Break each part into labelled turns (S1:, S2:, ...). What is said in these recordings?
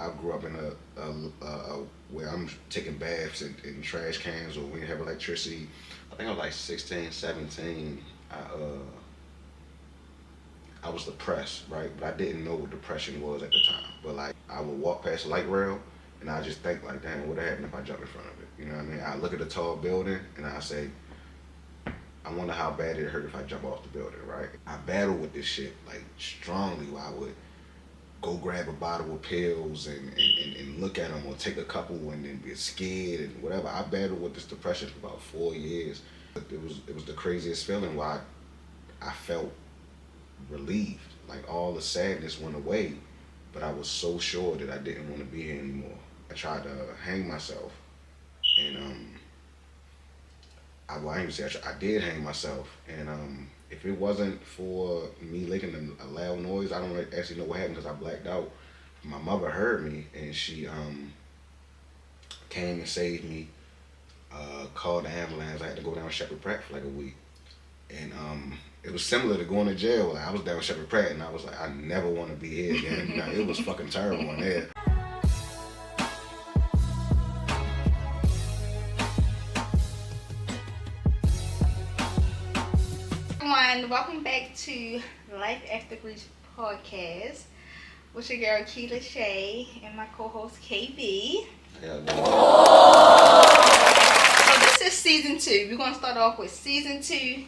S1: I grew up in a where I'm taking baths in trash cans, or we have electricity. I think I was like 16, 17. I was depressed, right? But I didn't know what depression was at the time. But like, I would walk past a light rail, and I just think like, damn, what would happen if I jumped in front of it? You know what I mean? I look at a tall building, and I say, I wonder how bad it hurt if I jump off the building, right? I battle with this shit like strongly. Where I would go grab a bottle of pills and look at them, or take a couple and then get scared and whatever. I battled with this depression for about 4 years. It was the craziest feeling. Why I felt relieved, like all the sadness went away, but I was so sure that I didn't want to be here anymore. I tried to hang myself, and I ain't say I did hang myself, and if it wasn't for me making a loud noise, I don't actually know what happened because I blacked out. My mother heard me, and she came and saved me. Called the ambulance. I had to go down Shepherd Pratt for like a week, and it was similar to going to jail. Like, I was down Shepherd Pratt, and I was like, I never want to be here again. Now, it was fucking terrible in there.
S2: Everyone, welcome back to Life After Grief podcast with your girl Keela Shay and my co-host KB. So this is season 2. We're gonna start off with season 2,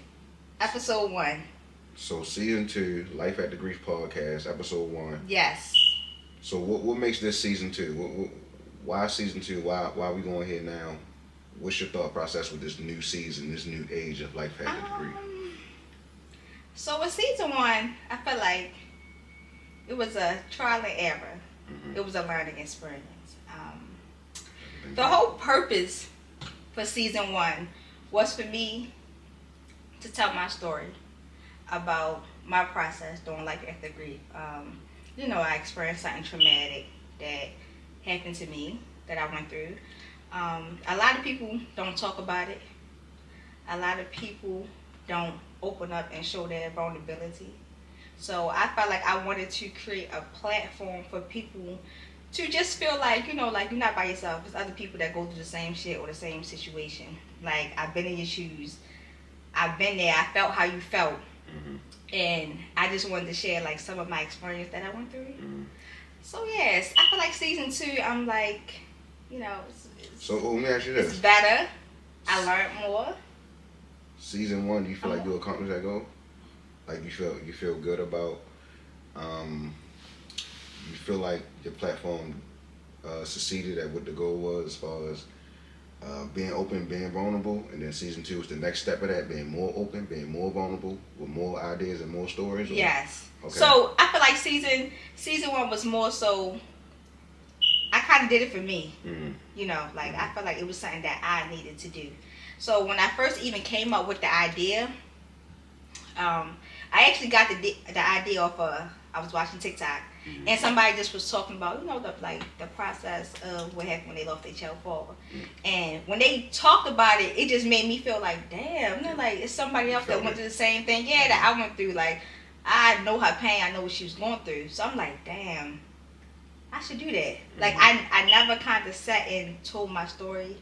S2: episode 1.
S1: So season 2, Life After Grief podcast, episode 1.
S2: Yes.
S1: So what makes this season 2? Why season 2? Why we going here now? What's your thought process with this new season, this new age of Life After Grief?
S2: So with season 1, I felt like it was a trial and error.
S1: Mm-hmm.
S2: It was a learning experience. The whole purpose for season 1 was for me to tell my story about my process during Life After Grief. I experienced something traumatic that happened to me, that I went through. A lot of people don't talk about it. A lot of people don't open up and show their vulnerability. So I felt like I wanted to create a platform for people to just feel like, like you're not by yourself. There's other people that go through the same shit or the same situation. Like, I've been in your shoes. I've been there. I felt how you felt.
S1: Mm-hmm.
S2: And I just wanted to share, like, some of my experience that I went through.
S1: Mm-hmm.
S2: So, yes, I feel like season 2, I'm like,
S1: So let me ask you this.
S2: It's better. I learned more.
S1: Season 1, do you feel like you accomplished that goal? Like, you feel good about, you feel like your platform succeeded at what the goal was as far as being open, being vulnerable, and then season 2 is the next step of that, being more open, being more vulnerable, with more ideas and more stories? Or?
S2: Yes.
S1: Okay.
S2: So I feel like season 1 was more so, I kind of did it for me.
S1: Mm-hmm.
S2: I felt like it was something that I needed to do. So when I first even came up with the idea, I actually got the idea off I was watching TikTok, mm-hmm. and somebody just was talking about, the process of what happened when they lost their child father. Mm-hmm. And when they talked about it, it just made me feel like, damn, it's somebody else that went through the same thing, that I went through. Like, I know her pain, I know what she was going through. So I'm like, damn, I should do that. Mm-hmm. Like, I never kind of sat and told my story,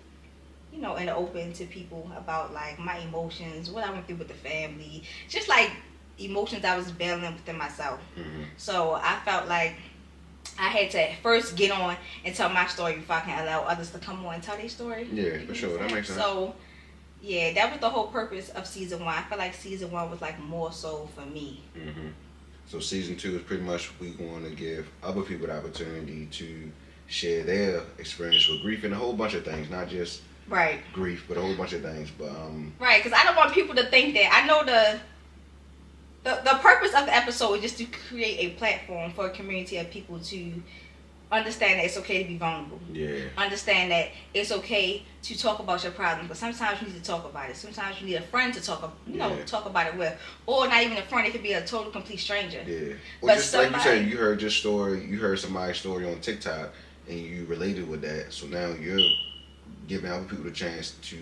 S2: in the open to people about, like, my emotions, what I went through with the family, just like emotions I was battling within myself.
S1: Mm-hmm.
S2: So I felt like I had to first get on and tell my story before I can allow others to come on and tell their story.
S1: Yeah, for sure. That makes sense.
S2: So, yeah, that was the whole purpose of season 1. I feel like season 1 was, like, more so for me.
S1: Mm-hmm. So season 2 is pretty much we want to give other people the opportunity to share their experience with grief and a whole bunch of things, not just
S2: right
S1: grief, but a whole bunch of things. But
S2: right, because I don't want people to think that. I know the purpose of the episode is just to create a platform for a community of people to understand that it's okay to be vulnerable.
S1: Yeah.
S2: Understand that it's okay to talk about your problems, but sometimes you need to talk about it. Sometimes you need a friend to talk about it with, or not even a friend. It could be a total complete stranger.
S1: Yeah.
S2: but
S1: Well, just like you said, you heard your story. You heard somebody's story on TikTok, and you related with that. So now you're giving other people the chance to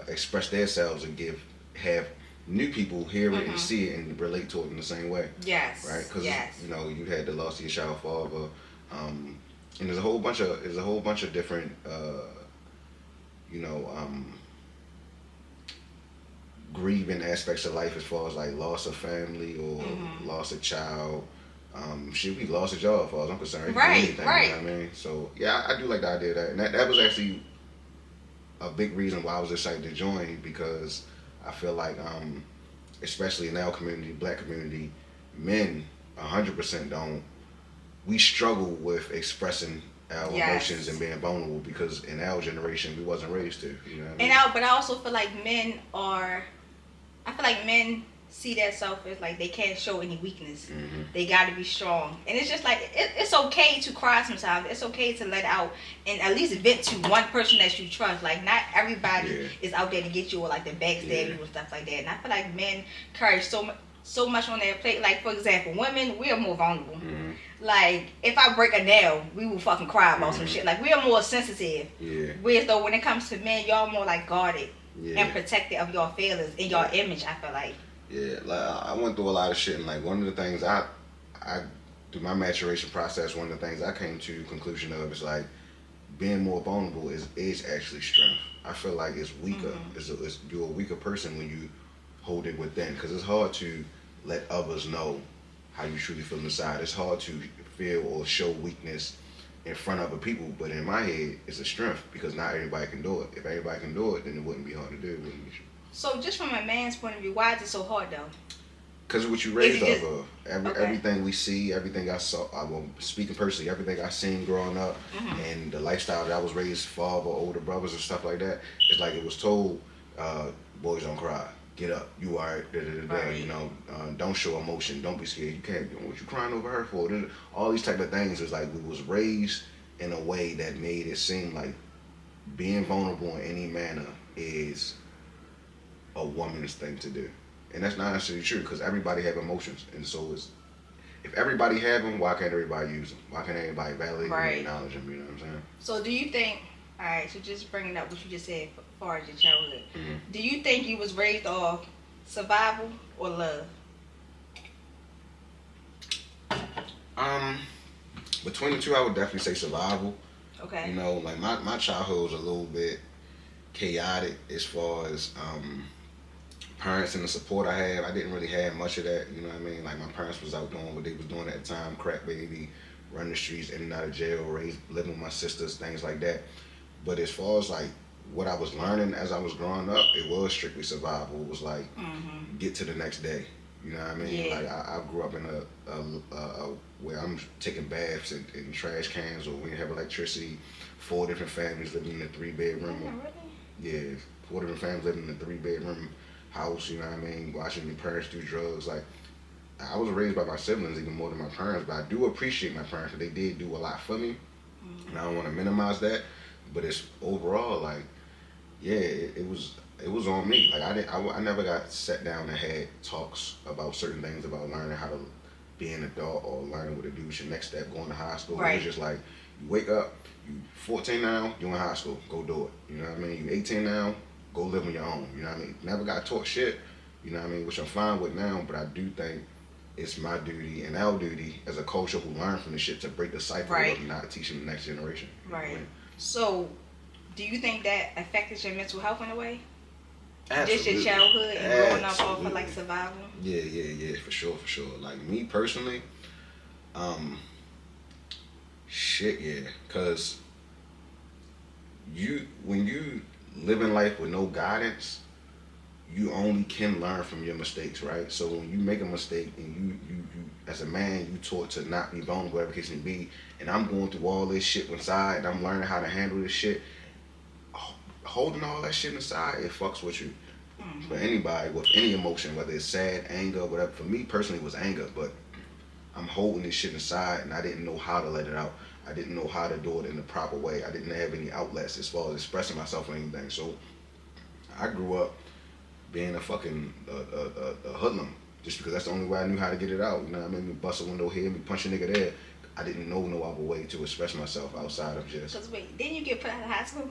S1: express themselves and have new people hear it and see it and relate to it in the same way.
S2: Yes.
S1: Right? Because, you had the loss of your child father. and there's a whole bunch of different you know grieving aspects of life as far as like loss of family or loss of child. Shit, we lost a job as far as I'm concerned. It could be
S2: Right,
S1: anything,
S2: right.
S1: you know what I mean? So yeah, I do like the idea of that, and that was actually a big reason why I was excited to join because I feel like, especially in our community, black community, men 100% don't. We struggle with expressing our
S2: Yes.
S1: emotions and being vulnerable because in our generation we wasn't raised to. You know what I mean?
S2: But I also feel like I feel like men see themselves as like they can't show any weakness. They got to be strong, and it's just like it's okay to cry sometimes. It's okay to let out and at least vent to one person that you trust. Like not everybody is out there to get you or like to backstab you and stuff like that. And I feel like men carry so much on their plate. Like for example, women, we are more vulnerable. Like if I break a nail, we will fucking cry about some shit. Like we are more sensitive. Whereas though when it comes to men, y'all more like guarded and protected of your feelings and your image. I feel like.
S1: Yeah, like I went through a lot of shit, and like one of the things I through my maturation process, one of the things I came to conclusion of is like being more vulnerable is actually strength. I feel like it's weaker. You're a weaker person when you hold it within, because it's hard to let others know how you truly feel inside. It's hard to feel or show weakness in front of other people, but in my head, it's a strength because not everybody can do it. If everybody can do it, then it wouldn't be hard to do. It wouldn't be.
S2: So just from a man's point of view, why is it so hard though?
S1: Because of what you raised off of. Everything we see, everything I saw, speaking personally, everything I seen growing up, and the lifestyle that I was raised, father, older brothers and stuff like that, it's like it was told, boys don't cry, get up, you alright,
S2: Right.
S1: you know, don't show emotion, don't be scared, you can't, what you crying over her for? All these type of things is like we was raised in a way that made it seem like being vulnerable in any manner is a woman's thing to do. And that's not necessarily true because everybody have emotions, and so if everybody have them, why can't everybody use them? Why can't everybody validate them and acknowledge them? You know what I'm saying?
S2: So do you think? All right, so just bringing up what you just said as far as your childhood, do you think you was raised off survival or love?
S1: Between the two, I would definitely say survival.
S2: Okay.
S1: You know, like my childhood was a little bit chaotic as far as parents and the support I had. I didn't really have much of that. You know what I mean? Like my parents was out doing what they was doing at the time, crack baby, running the streets, in and out of jail, living with my sisters, things like that. But as far as like what I was learning as I was growing up, it was strictly survival. It was like get to the next day. You know what I mean?
S2: Yeah.
S1: Like I grew up in a where I'm taking baths in trash cans, or we have electricity. 4 different families living in a 3-bedroom.
S2: Really?
S1: Yeah, 4 different families living in a 3-bedroom house. You know what I mean? Watching your parents do drugs. Like I was raised by my siblings even more than my parents, but I do appreciate my parents. They did do a lot for me, and I don't want to minimize that. But it's overall like, yeah, it was on me. Like I never got sat down and had talks about certain things about learning how to be an adult or learning what to do. What's your next step? Going to high school.
S2: Right.
S1: It was just like you wake up, you 14 now, you in high school, go do it. You know what I mean? You 18 now, go live on your own. You know what I mean? Never got taught shit. You know what I mean? Which I'm fine with now, but I do think it's my duty and our duty as a culture who learn from the shit to break the cycle of not teaching the next generation.
S2: Right.
S1: You know?
S2: So, do you think that affected your mental health in a way?
S1: Absolutely.
S2: Just your childhood and growing up off of like survival?
S1: Yeah, for sure. Like me personally, shit, yeah, cause when you live in life with no guidance, you only can learn from your mistakes, right? So when you make a mistake and you as a man, you taught to not be vulnerable, whatever case may be, and I'm going through all this shit inside and I'm learning how to handle this shit, holding all that shit inside, it fucks with you. For anybody with any emotion, whether it's sad, anger, whatever. For me personally, it was anger, but I'm holding this shit inside and I didn't know how to let it out. I didn't know how to do it in the proper way. I didn't have any outlets as far as expressing myself or anything. So I grew up being a fucking a hoodlum, just because that's the only way I knew how to get it out. You know what I mean? Me bust a window here, me punch a nigga there. I didn't know no other way to express myself outside of just.
S2: Because wait, didn't you get put out of high school?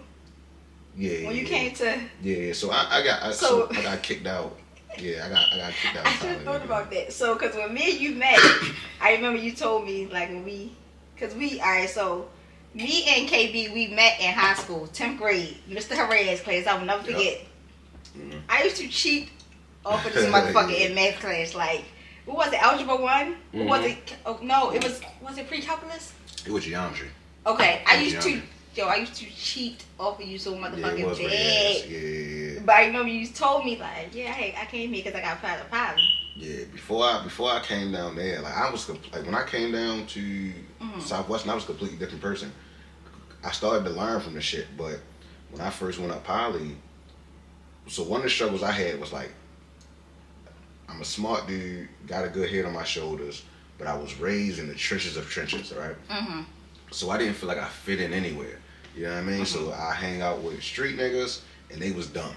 S1: Yeah.
S2: When you came to.
S1: Yeah. So I got kicked out. Yeah, I got kicked out.
S2: I should have thought about that. So, because when me and you met, I remember you told me like when we, alright, so Me and KB, we met in high school, 10th grade, Mr. Herrera's class. I will never forget.
S1: Mm-hmm.
S2: I used to cheat off of this motherfucker
S1: Yeah.
S2: in math class. Like, what was it? Algebra 1?
S1: Mm-hmm.
S2: What was it? Oh, no, it was it pre-calculus?
S1: It was geometry.
S2: Okay, I used
S1: Geometry.
S2: I used to cheat off of you so
S1: Yeah, it
S2: motherfucking
S1: was
S2: bad.
S1: yeah.
S2: But I remember you told me, like, yeah, hey, I came here because I got a pilot.
S1: Yeah, before I came down there, like I was like when I came down to Southwestern, I was a completely different person. I started to learn from the shit, but when I first went up Poly, so one of the struggles I had was like, I'm a smart dude, got a good head on my shoulders, but I was raised in the trenches of trenches, right?
S2: Mm-hmm.
S1: So I didn't feel like I fit in anywhere. You know what I mean? So I hang out with street niggas, and they was dumb.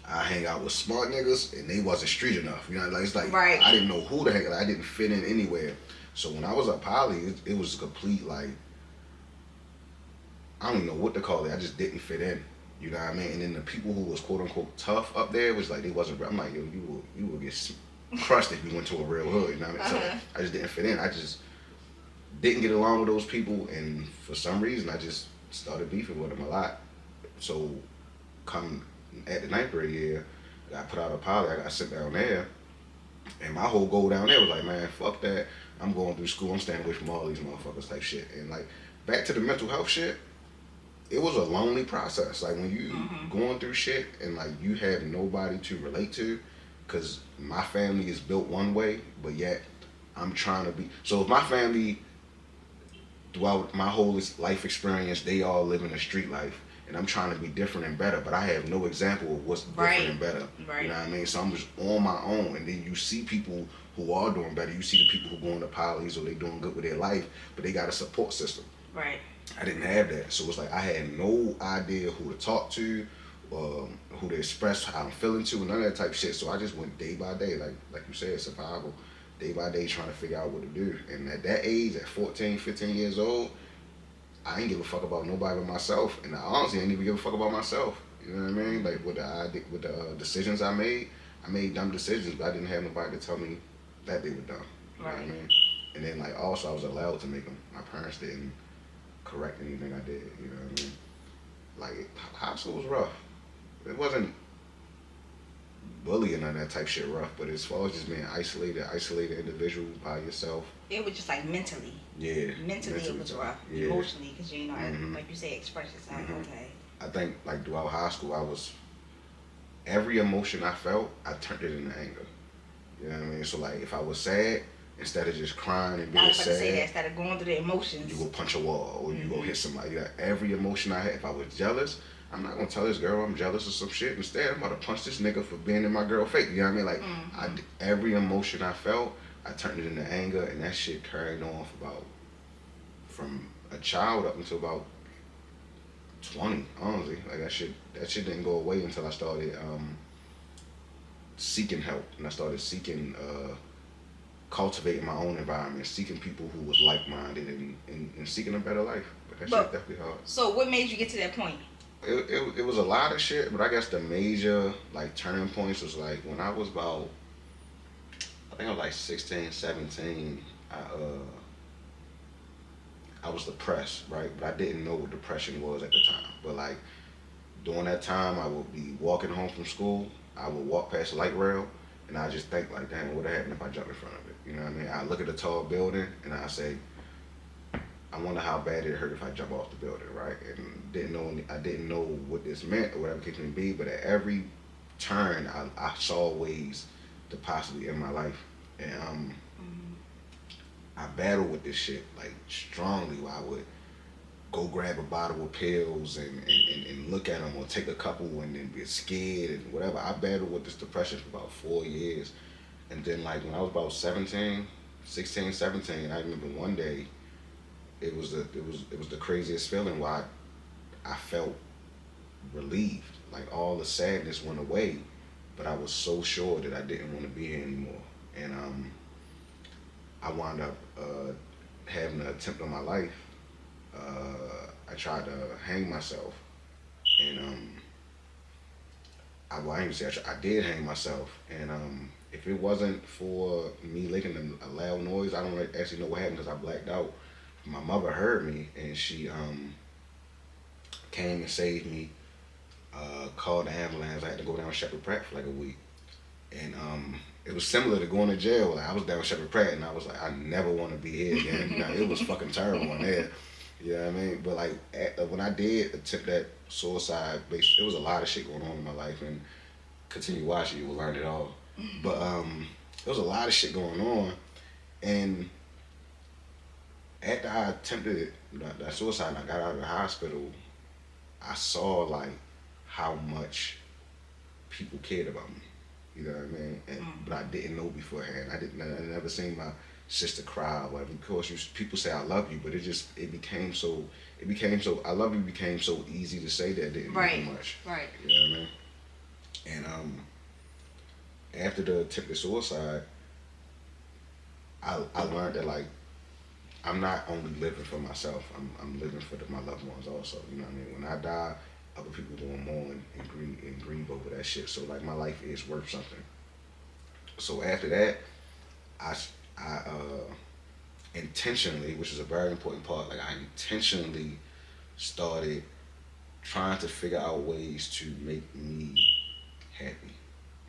S1: I hang out with smart niggas, and they wasn't street enough. You know, like it's like
S2: Right.
S1: I didn't know who the heck. Like, I didn't fit in anywhere. So when I was at Poly, it was a complete like I don't even know what to call it. I just didn't fit in. You know what I mean? And then the people who was quote unquote tough up there was like they wasn't. I'm like, yo, you will get crushed if you went to a real hood. You know what I mean? So I just didn't fit in. I just didn't get along with those people, and for some reason, I just started beefing with them a lot. So come at the ninth grade year, I got put out of Poly. I got sent down there, and my whole goal down there was like, man, fuck that. I'm going through school. I'm staying away from all these motherfuckers type shit. And like back to the mental health shit. It was a lonely process. Like when you going through shit and like you have nobody to relate to, because my family is built one way, but yet I'm trying to be. So if my family, throughout my whole life experience, they all live in a street life, and I'm trying to be different and better, but I have no example of what's different and better.
S2: Right.
S1: You know what I mean? So I'm just on my own, and then you see people who are doing better. You see the people who going to polys or they doing good with their life, but they got a support system.
S2: Right.
S1: I didn't have that, so it's like I had no idea who to talk to, who to express how I'm feeling to, none of that type shit. So I just went day by day, like you said, survival, day by day, trying to figure out what to do. And at that age, at 14, 15 years old, I ain't give a fuck about nobody but myself, and I honestly ain't even give a fuck about myself. You know what I mean? Like with the decisions I made dumb decisions, but I didn't have nobody to tell me that they were dumb. You know what I mean? And then like also I was allowed to make them. My parents didn't correct anything I did, you know what I mean? Like, high school was rough. It wasn't bullying or that type shit rough, but as far as just being isolated individual by yourself.
S2: It was just like mentally.
S1: Yeah.
S2: Mentally it was rough.
S1: Yeah.
S2: Emotionally, because you know, like you say, express yourself. Okay.
S1: I think like throughout high school, every emotion I felt, I turned it into anger. You know what I mean? So like, if I was sad, instead of just crying and being
S2: I was about
S1: sad,
S2: to say that instead of going through the emotions,
S1: you go punch a wall or you go hit somebody. Like, every emotion I had, if I was jealous, I'm not gonna tell this girl I'm jealous of some shit. Instead, I'm about to punch this nigga for being in my girl fake. You know what I mean? Like, every emotion I felt, I turned it into anger, and that shit carried on from a child up until about 20. Honestly, like that shit didn't go away until I started seeking help, and I started cultivating my own environment, seeking people who was like-minded, and seeking a better life. But that shit definitely hard.
S2: So what made you get to that point?
S1: It was a lot of shit, but I guess the major like turning points was like when I was about, I think I was like 16, 17, I was depressed, right? But I didn't know what depression was at the time. But like during that time, I would be walking home from school, I would walk past the light rail, and I just think like, damn, what would happen if I jumped in front of it? You know what I mean? I look at a tall building and I say, I wonder how bad it hurt if I jump off the building, right? And I didn't know what this meant or whatever it could be, but at every turn, I saw ways to possibly end my life. And I battled with this shit like strongly, where I would go grab a bottle of pills and look at them or take a couple and then get scared and whatever. I battled with this depression for about 4 years. And then like when I was about 16, 17, I remember one day, it was the craziest feeling where I felt relieved. Like all the sadness went away, but I was so sure that I didn't want to be here anymore. And I wound up having an attempt on my life. I tried to hang myself, and I ain't say I did hang myself. And if it wasn't for me making a loud noise, I don't actually know what happened because I blacked out. my mother heard me and she came and saved me. Called the ambulance. I had to go down Shepherd Pratt for like a week, and it was similar to going to jail. Like, I was down Shepherd Pratt, and I was like, I never want to be here again. You know, it was fucking terrible in there. You know what I mean? But like when I did attempt that suicide, it was a lot of shit going on in my life, and continue watching, you will learn it all. But there was a lot of shit going on, and after I attempted that suicide, and I got out of the hospital, I saw like how much people cared about me. You know what I mean? But I didn't know beforehand. I never seen my sister cry. Like, of course, people say I love you, but it became so. I love you became so easy to say that it didn't mean much.
S2: Right.
S1: You know what I mean? And after the attempted suicide, I learned that like I'm not only living for myself. I'm living for my loved ones also. You know what I mean? When I die, other people gonna mourn and grieve over that shit. So like my life is worth something. So after that, I intentionally, which is a very important part, like I intentionally started trying to figure out ways to make me happy.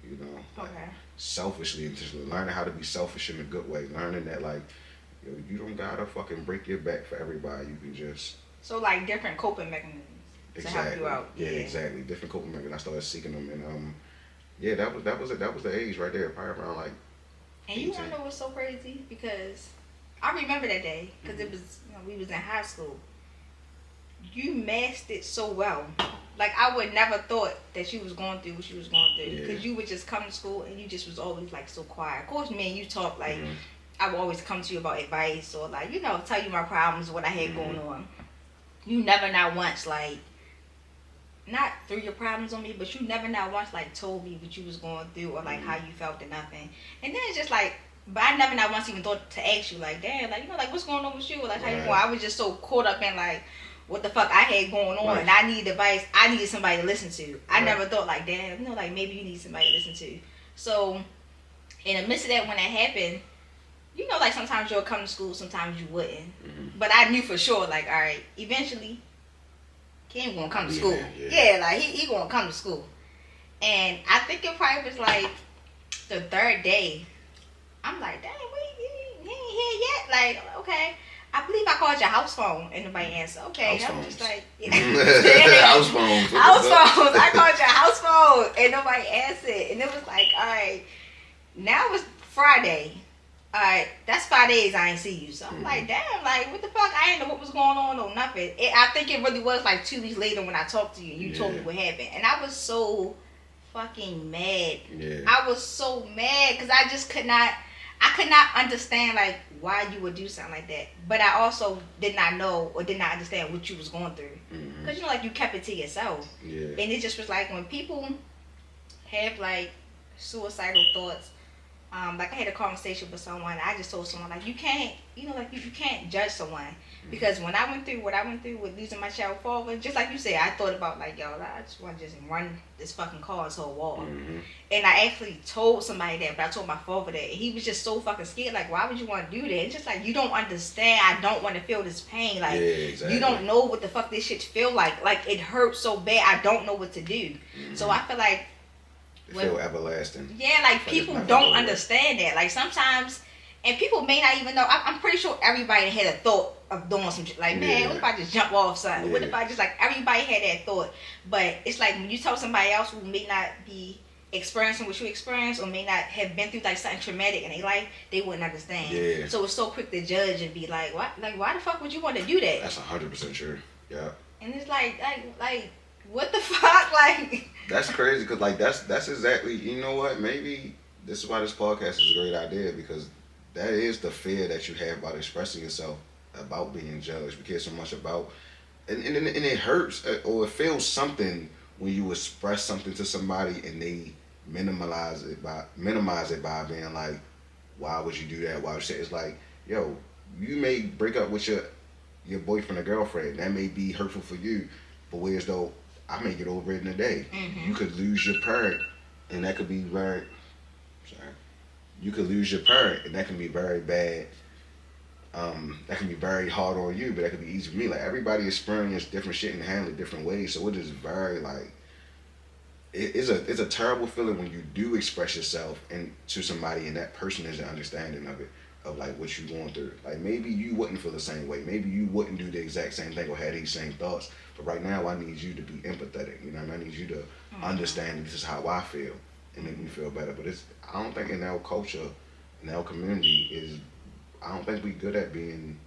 S1: You know, like selfishly, intentionally, learning how to be selfish in a good way, learning that like, yo, you don't gotta fucking break your back for everybody. You can just
S2: like different coping mechanisms to help you out.
S1: Yeah, exactly. Different coping mechanisms. I started seeking them, and yeah, that was the age right there, probably around like.
S2: And 18. You wanna know what's so crazy? Because I remember that day because it was we was in high school. You masked it so well. Like I would never thought that you was going through what you was going through because you would just come to school and you just was always like so quiet. Of course, me and you talk like I would always come to you about advice or like tell you my problems, what I had going on. You never not once like not threw your problems on me, but you never not once like told me what you was going through or like how you felt or nothing. And then it's just like, but I never not once even thought to ask you like, damn, like like what's going on with you? Or, like how you going? I was just so caught up in like what the fuck I had going on and I needed advice. I needed somebody to listen to. I never thought like, damn, like maybe you need somebody to listen to. So in the midst of that, when that happened, like sometimes you'll come to school, sometimes you wouldn't. But I knew for sure, like, all right, eventually, Kim gonna come to school. Yeah, like he gonna come to school. And I think it probably was like the third day. I'm like, dang, he ain't here yet. Like, okay. I believe I called your house phone and nobody answered. Okay, I'm just like,
S1: house phones.
S2: House phones. I called your house phone and nobody answered. And it was like, all right, now it's Friday. All right, that's 5 days I ain't see you. So I'm like, damn, like, what the fuck? I didn't know what was going on or nothing. I think it really was like 2 weeks later when I talked to you and you told me what happened. And I was so fucking mad. Yeah. I was so mad because I just could not understand like why you would do something like that. But I also did not know or did not understand what you was going through. Because like you kept it to yourself. Yeah. And it just was like when people have like suicidal thoughts, like I had a conversation with someone, I just told someone like you can't, like you can't judge someone. Because when I went through what I went through with losing my child father, just like you said, I thought about like, yo, I just want to just run this fucking car into a wall. And I actually told somebody that, but I told my father that. And he was just so fucking scared. Like, why would you want to do that? It's just like, you don't understand. I don't want to feel this pain. Like, you don't know what the fuck this shit feel like. Like, it hurts so bad. I don't know what to do. So I feel like
S1: it feel everlasting.
S2: Yeah, like people don't understand that. Like sometimes, and people may not even know. I'm pretty sure everybody had a thought of doing some shit. Like, man, what if I just jump off something? What if I just like, everybody had that thought. But it's like when you tell somebody else who may not be experiencing what you experienced or may not have been through like something traumatic in their life, they wouldn't understand. Yeah. So it's so quick to judge and be like, what? Like, why the fuck would you want to do that?
S1: That's 100% true. Yeah.
S2: And it's like what the fuck? Like,
S1: that's crazy because like that's exactly, you know what, maybe this is why this podcast is a great idea, because that is the fear that you have about expressing yourself, about being judged. We care so much about, and it hurts or it feels something when you express something to somebody and they minimize it by being like, why would you do that? Why would you say? It's like, yo, you may break up with your boyfriend or girlfriend, that may be hurtful for you, but whereas though I may get over it in a day. You could lose your parent, and that could be very. Sorry. You could lose your parent, and that can be very bad that can be very hard on you, but that can be easy for me. Like everybody experiences different shit and handle it different ways, so it is very like it's a terrible feeling when you do express yourself and to somebody and that person is an understanding of it, of like what you going through. Like maybe you wouldn't feel the same way, maybe you wouldn't do the exact same thing or have these same thoughts, but right now I need you to be empathetic. You know what I mean? I need you to understand this is how I feel and make me feel better. But it's I don't think in our culture, in our community is I don't think we good at being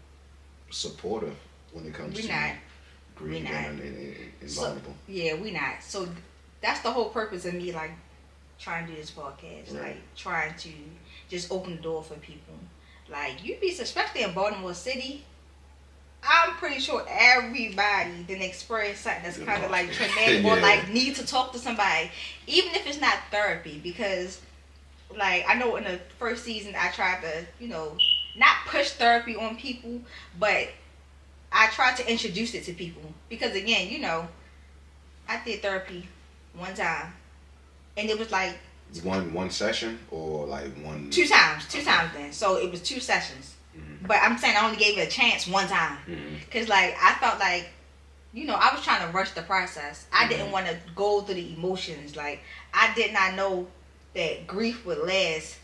S1: supportive when it comes
S2: We
S1: to
S2: not.
S1: grieving
S2: We not.
S1: and
S2: So
S1: vulnerable.
S2: yeah, we not. So that's the whole purpose of me like trying to do this podcast,
S1: Right.
S2: like trying to just open the door for people. Like you'd be, especially in Baltimore City. I'm pretty sure everybody didn't experience something that's kind of like traumatic or
S1: Yeah.
S2: like need to talk to somebody, even if it's not therapy. Because like I know in the first season I tried to, not push therapy on people, but I tried to introduce it to people. Because again, I did therapy one time, and it was like
S1: One session or like one
S2: two times then. So it was 2 sessions. But I'm saying I only gave it a chance one time. Because, like, I felt like, I was trying to rush the process. I didn't want to go through the emotions. Like, I did not know that grief would last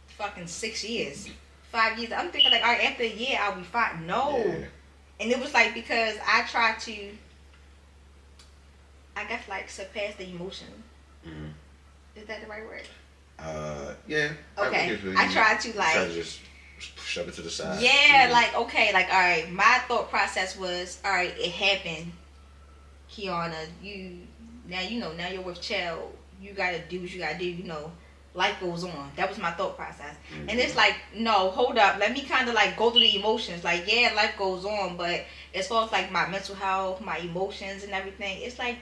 S2: fucking 6 years. 5 years. I'm thinking, like, all right, after a year, I'll be fine. No.
S1: Yeah.
S2: And it was, like, because I tried to, I guess, like, surpass the emotion. Is that the right word?
S1: Yeah.
S2: Okay. I tried to, like...
S1: Try to just shove it to the side.
S2: Yeah, like, okay, like, all right, my thought process was, all right, it happened, Kiana, now you're with Chell, you gotta do what you gotta do, life goes on. That was my thought process. And it's like, no, hold up, let me kind of, like, go through the emotions. Like, yeah, life goes on, but as far as, like, my mental health, my emotions and everything, it's like,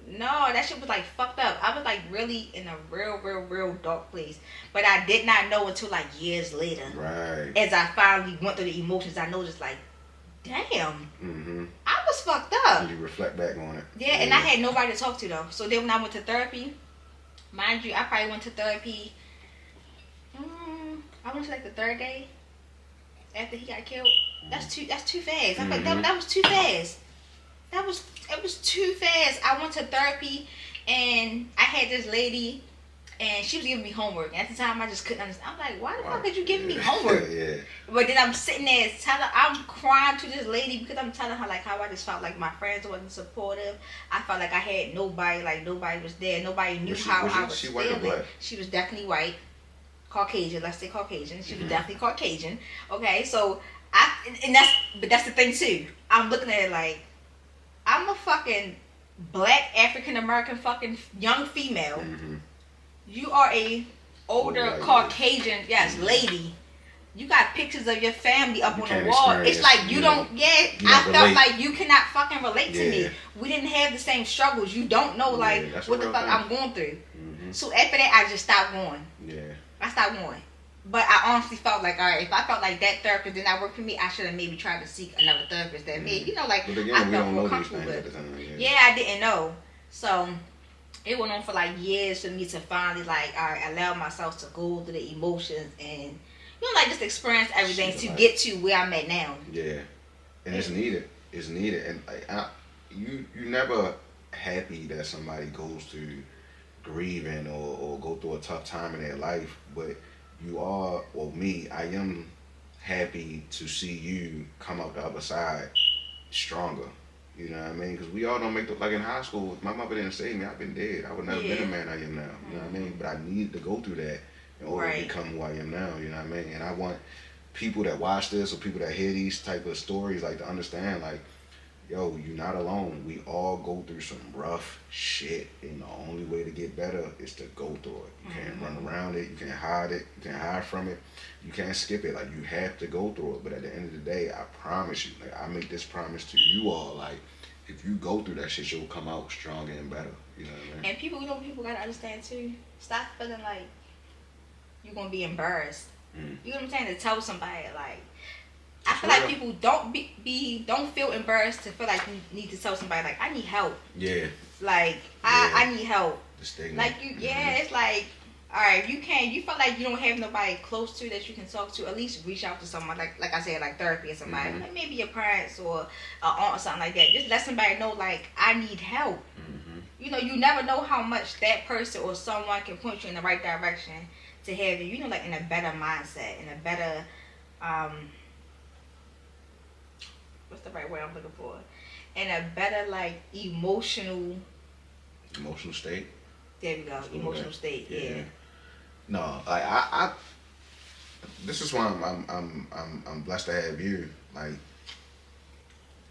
S2: no, that shit was like fucked up. I was like really in a real dark place. But I did not know until like years later.
S1: Right.
S2: As I finally went through the emotions, I noticed like, damn, I was fucked up.
S1: And you reflect back on it.
S2: Yeah, and I had nobody to talk to though. So then when I went to therapy, mind you, I probably went to therapy, I went to like the 3rd day after he got killed. That's too fast. I thought that was too fast. It was too fast. I went to therapy and I had this lady and she was giving me homework. At the time I just couldn't understand. I'm like, why the fuck are you giving me homework?
S1: Yeah.
S2: But then I'm sitting there I'm crying to this lady because I'm telling her like how I just felt like my friends wasn't supportive. I felt like I had nobody, like nobody was there. Nobody knew how I was
S1: white or
S2: feeling.
S1: black?
S2: She was definitely white. Caucasian, let's say Caucasian. She was definitely Caucasian. Okay, so that's the thing too. I'm looking at it like, I'm a fucking black African American fucking young female. You are a older Caucasian, lady. You got pictures of your family up on the wall. It's like you don't I felt like you cannot fucking relate to me. We didn't have the same struggles. You don't know like what the fuck I'm going through. So after that I just stopped going.
S1: Yeah.
S2: I stopped going. But I honestly felt like, all right, if I felt like that therapist did not work for me, I should have maybe tried to seek another therapist that made, like,
S1: but again,
S2: I
S1: we
S2: felt
S1: don't
S2: more
S1: know
S2: comfortable
S1: these
S2: with.
S1: things at the time.
S2: Yeah, I didn't know. So it went on for like years for me to finally like, all right, allow myself to go through the emotions and, like just experience everything to get to where I'm at now.
S1: Yeah, and it's needed. It's needed, and you never happy that somebody goes through grieving or go through a tough time in their life, but you are, well, me, I am happy to see you come out the other side stronger. You know what I mean? Because we all don't make the, like in high school, my mother didn't save me. I've been dead. I would never been the man I am now. You know what I mean? But I needed to go through that in order to become who I am now. You know what I mean? And I want people that watch this or people that hear these type of stories like to understand, like, yo, you're not alone. We all go through some rough shit, and the only way to get better is to go through it. You can't run around it. You can't hide it. You can't hide from it. You can't skip it. Like, you have to go through it. But at the end of the day, I promise you, like, I make this promise to you all, like, if you go through that shit, you'll come out stronger and better. You know what I mean?
S2: And people gotta understand too. Stop feeling like you're gonna be embarrassed. You know what I'm saying? To tell somebody like. I feel like people don't feel embarrassed to feel like you need to tell somebody like, I need help.
S1: Yeah.
S2: Like I need help.
S1: The stigma.
S2: Like it's like, all right, you feel like you don't have nobody close to that you can talk to, at least reach out to someone, like I said, like therapy or somebody,
S1: Mm-hmm.
S2: like maybe your parents or aunt or something like that. Just let somebody know, like, I need help.
S1: Mm-hmm.
S2: You know, you never know how much that person or someone can point you in the right direction to have you, you know, like in a better mindset, in a better, what's the right word I'm looking for? In a better, like, emotional
S1: State.
S2: there we go, emotional state, yeah.
S1: No, like I this is why I'm blessed to have you. Like,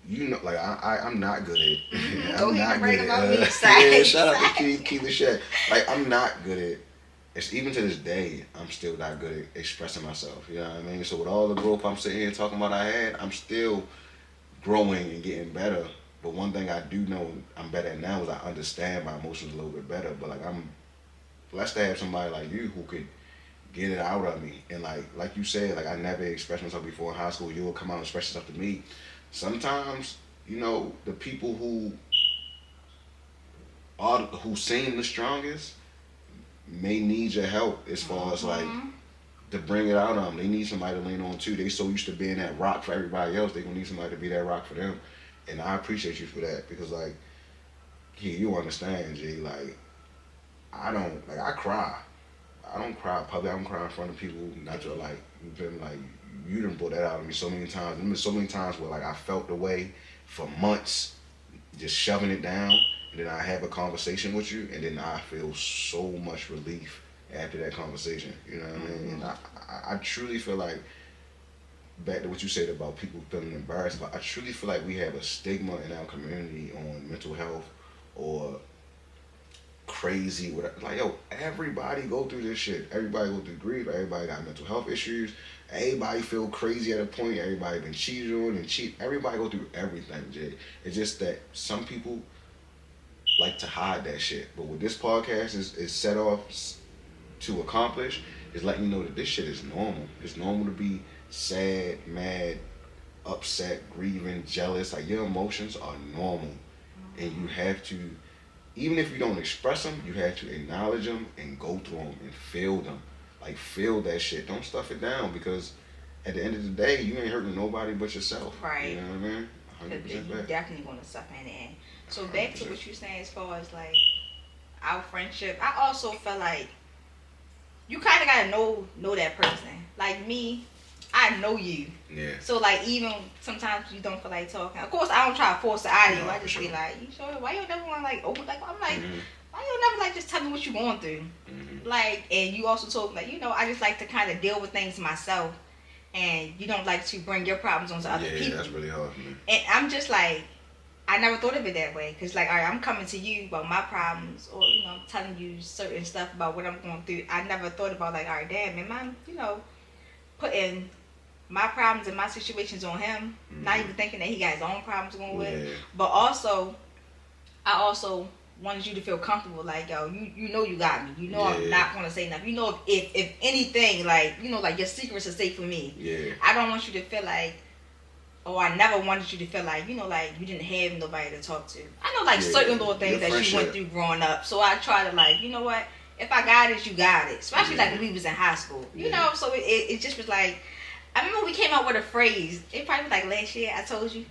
S1: you know, like I'm not good at.
S2: Don't
S1: I'm
S2: even
S1: not
S2: brag
S1: good
S2: about
S1: at.
S2: me, side.
S1: Yeah, shout out to Keith the Shed. Like, I'm not good at. It's even to this day, I'm still not good at expressing myself. You know what I mean? So with all the growth I'm sitting here talking about I had, I'm still growing and getting better. But one thing I do know I'm better at now is I understand my emotions a little bit better. But like, I'm blessed to have somebody like you who could get it out of me. And like you said, like, I never expressed myself before in high school. You will come out and express yourself to me. Sometimes, you know, the people who seem the strongest may need your help as far as like to bring it out of them. They need somebody to lean on too. They so used to being that rock for everybody else, they gonna need somebody to be that rock for them. And I appreciate you for that because like, yeah, you understand, G. Like, I cry. I don't cry public. I don't cry in front of people. Not your like. You've been like, you done brought that out of me so many times. There's been so many times where like I felt the way for months, just shoving it down, and then I have a conversation with you, and then I feel so much relief after that conversation. You know what I mean? And I truly feel like, back to what you said about people feeling embarrassed, but I truly feel like we have a stigma in our community on mental health or crazy, whatever. Like, yo, everybody go through this shit. Everybody go through grief. Everybody got mental health issues. Everybody feel crazy at a point. Everybody been cheated on and cheat. Everybody go through everything, Jay. It's just that some people like to hide that shit. But what this podcast is set off to accomplish is letting you know that this shit is normal. It's normal to be sad, mad, upset, grieving, jealous. Like, your emotions are normal, and you have to, even if you don't express them, you have to acknowledge them and go through them and feel them. Like, feel that shit. Don't stuff it down because at the end of the day, you ain't hurting nobody but yourself.
S2: Right.
S1: You know what I mean?
S2: Because
S1: 100%
S2: you
S1: back.
S2: definitely going to suffer in the end. So back to
S1: 100%.
S2: what you're saying as far as like our friendship, I also felt like you kind of got to know that person. Like me, I know you.
S1: Yeah.
S2: So like, even sometimes you don't feel like talking. Of course, I don't try to force it out of you.
S1: No,
S2: I
S1: for
S2: just be
S1: sure.
S2: like, you sure? Why you never want to like open? Like, I'm like,
S1: Mm-hmm.
S2: why you never like just tell me what you going through?
S1: Mm-hmm.
S2: Like, and you also told me, like, you know, I just like to kind of deal with things myself, and you don't like to bring your problems onto other
S1: Yeah,
S2: people.
S1: that's really hard for me.
S2: And I'm just like, I never thought of it that way. Because, like, all right, I'm coming to you about my problems, or, you know, telling you certain stuff about what I'm going through. I never thought about, like, all right, damn, am I, you know, putting my problems and my situations on him, not even thinking that he got his own problems going with.
S1: Yeah.
S2: But also, I also wanted you to feel comfortable, like, yo, you know you got me. You know I'm not going to say nothing. You know, if anything, like, you know, like, your secrets are safe for me.
S1: Yeah.
S2: I don't want you to feel like, oh, I never wanted you to feel like, you know, like you didn't have nobody to talk to. I know, like, certain little things that you went through growing up. So I try to, like, you know what? If I got it, you got it. Especially like when we was in high school. You know, so it just was like, I remember we came up with a phrase. It probably was like last year. I told you.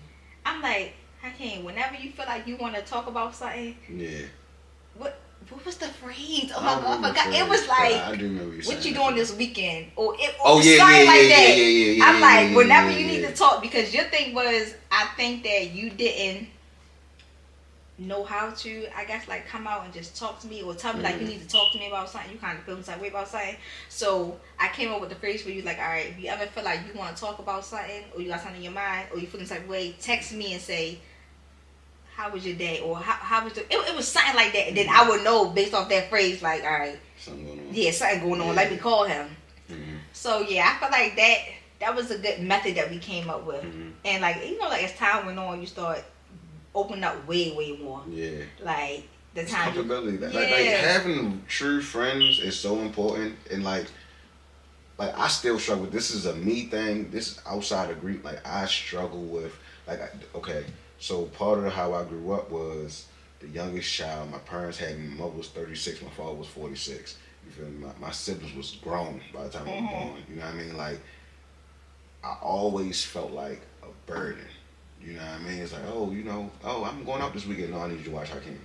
S2: I'm like, Hakeem, whenever you feel like you want to talk about something.
S1: Yeah.
S2: What was the phrase? Oh my God, I forgot. It was like,
S1: I do know
S2: what you doing this weekend? Or it
S1: oh, yeah,
S2: something like that.
S1: Yeah,
S2: I'm like, whenever you
S1: yeah.
S2: need to talk, because your thing was, I think that you didn't know how to, I guess, like, come out and just talk to me or tell me like you need to talk to me about something. You kind of feel some type of way about something. So I came up with the phrase for you, like, all right, if you ever feel like you want to talk about something, or you got something in your mind, or you feeling some type of way, text me and say, how was your day? Or how was it was something like that. And then I would know based off that phrase, like, all right,
S1: something going on.
S2: Yeah, something going on. Let me call him.
S1: Mm-hmm.
S2: So yeah, I feel like that was a good method that we came up with.
S1: Mm-hmm.
S2: And like, you know, like as time went on, you start opening up way more.
S1: Yeah.
S2: Like the time.
S1: Comfortability. Like having true friends is so important. And like I still struggle. This is a me thing. This is outside of grief. Like, I struggle with okay. So part of how I grew up was the youngest child. My parents had me. My mother was 36. My father was 46. You feel me? My siblings was grown by the time I was born. You know what I mean? Like, I always felt like a burden. You know what I mean? It's like, oh, you know, oh, I'm going out this weekend. No, I need you to watch Hakeem.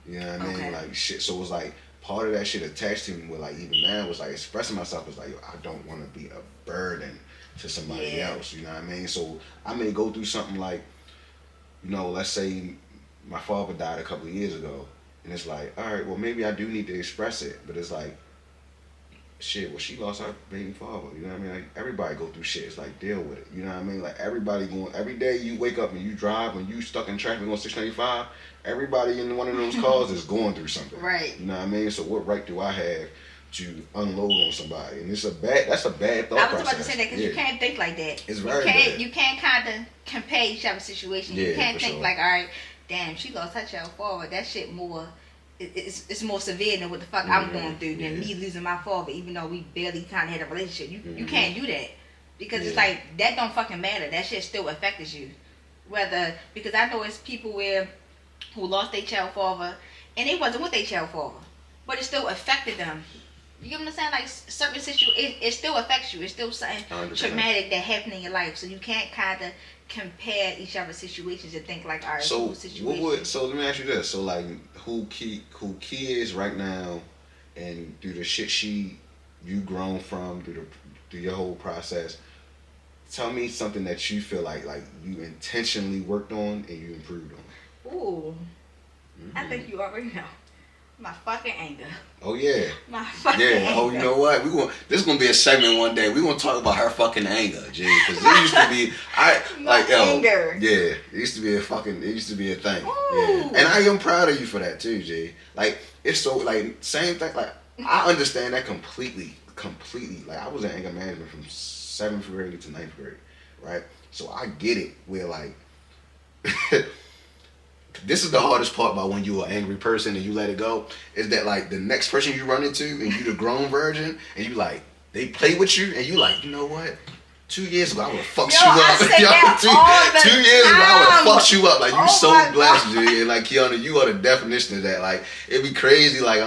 S1: You know what I mean?
S2: Okay.
S1: Like, shit. So it was like, part of that shit attached to me with, like, even now, was like, expressing myself was like, yo, I don't want to be a burden to somebody else. You know what I mean? So I may go through something like, you know, let's say my father died a couple of years ago. And it's like, all right, well, maybe I do need to express it. But it's like, shit, well, she lost her baby father. You know what I mean? Like, everybody go through shit. It's like, deal with it. You know what I mean? Like, everybody going, every day you wake up and you drive and you stuck in traffic on 695, everybody in one of those cars is going through something.
S2: Right.
S1: You know what I mean? So what right do I have to unload on somebody? And that's a bad thought process.
S2: I was about to say that because you can't think like that.
S1: It's very bad.
S2: You can't kind of compare each other's situation. You can't think like, all right, damn, she lost her child forward. That shit more, it's more severe than what the fuck I'm going through than me losing my father, even though we barely kind of had a relationship. You can't do that because it's like, that don't fucking matter. That shit still affects you. Because I know it's people who lost their child father and it wasn't with their child father, but it still affected them. You get what I'm saying? Like, certain situations, it still affects you. It's still something
S1: 100%.
S2: traumatic that happened in your life. So you can't kind of compare each other's situations and think like, all right,
S1: so
S2: situation.
S1: so let me ask you this. So like, who Key is right now, and through the shit you grown from through your whole process, tell me something that you feel like you intentionally worked on and you improved on.
S2: Ooh. I think you already know. My fucking anger.
S1: Oh yeah.
S2: My fucking anger.
S3: Oh, you know what? This is gonna be a segment one day. We're gonna talk about her fucking anger, G. Because it used to be,
S2: anger.
S1: Yeah, it used to be a thing.
S2: Ooh.
S1: Yeah, and I am proud of you for that too, G. Like, it's so, like, same thing. Like, I understand that completely. Like, I was in anger management from 7th grade to 9th grade, right? So I get it. Where like. This is the hardest part about when you're an angry person and you let it go, is that like the next person you run into and you the grown virgin and you like, they play with you and you like, you know what? 2 years ago I would have fucked you up.
S2: I say that
S1: two years ago I would have
S2: time.
S1: fucked you up. Like, you so
S2: my
S1: blessed, G. And like, Kiana, you are the definition of that. Like, it'd be crazy. Like,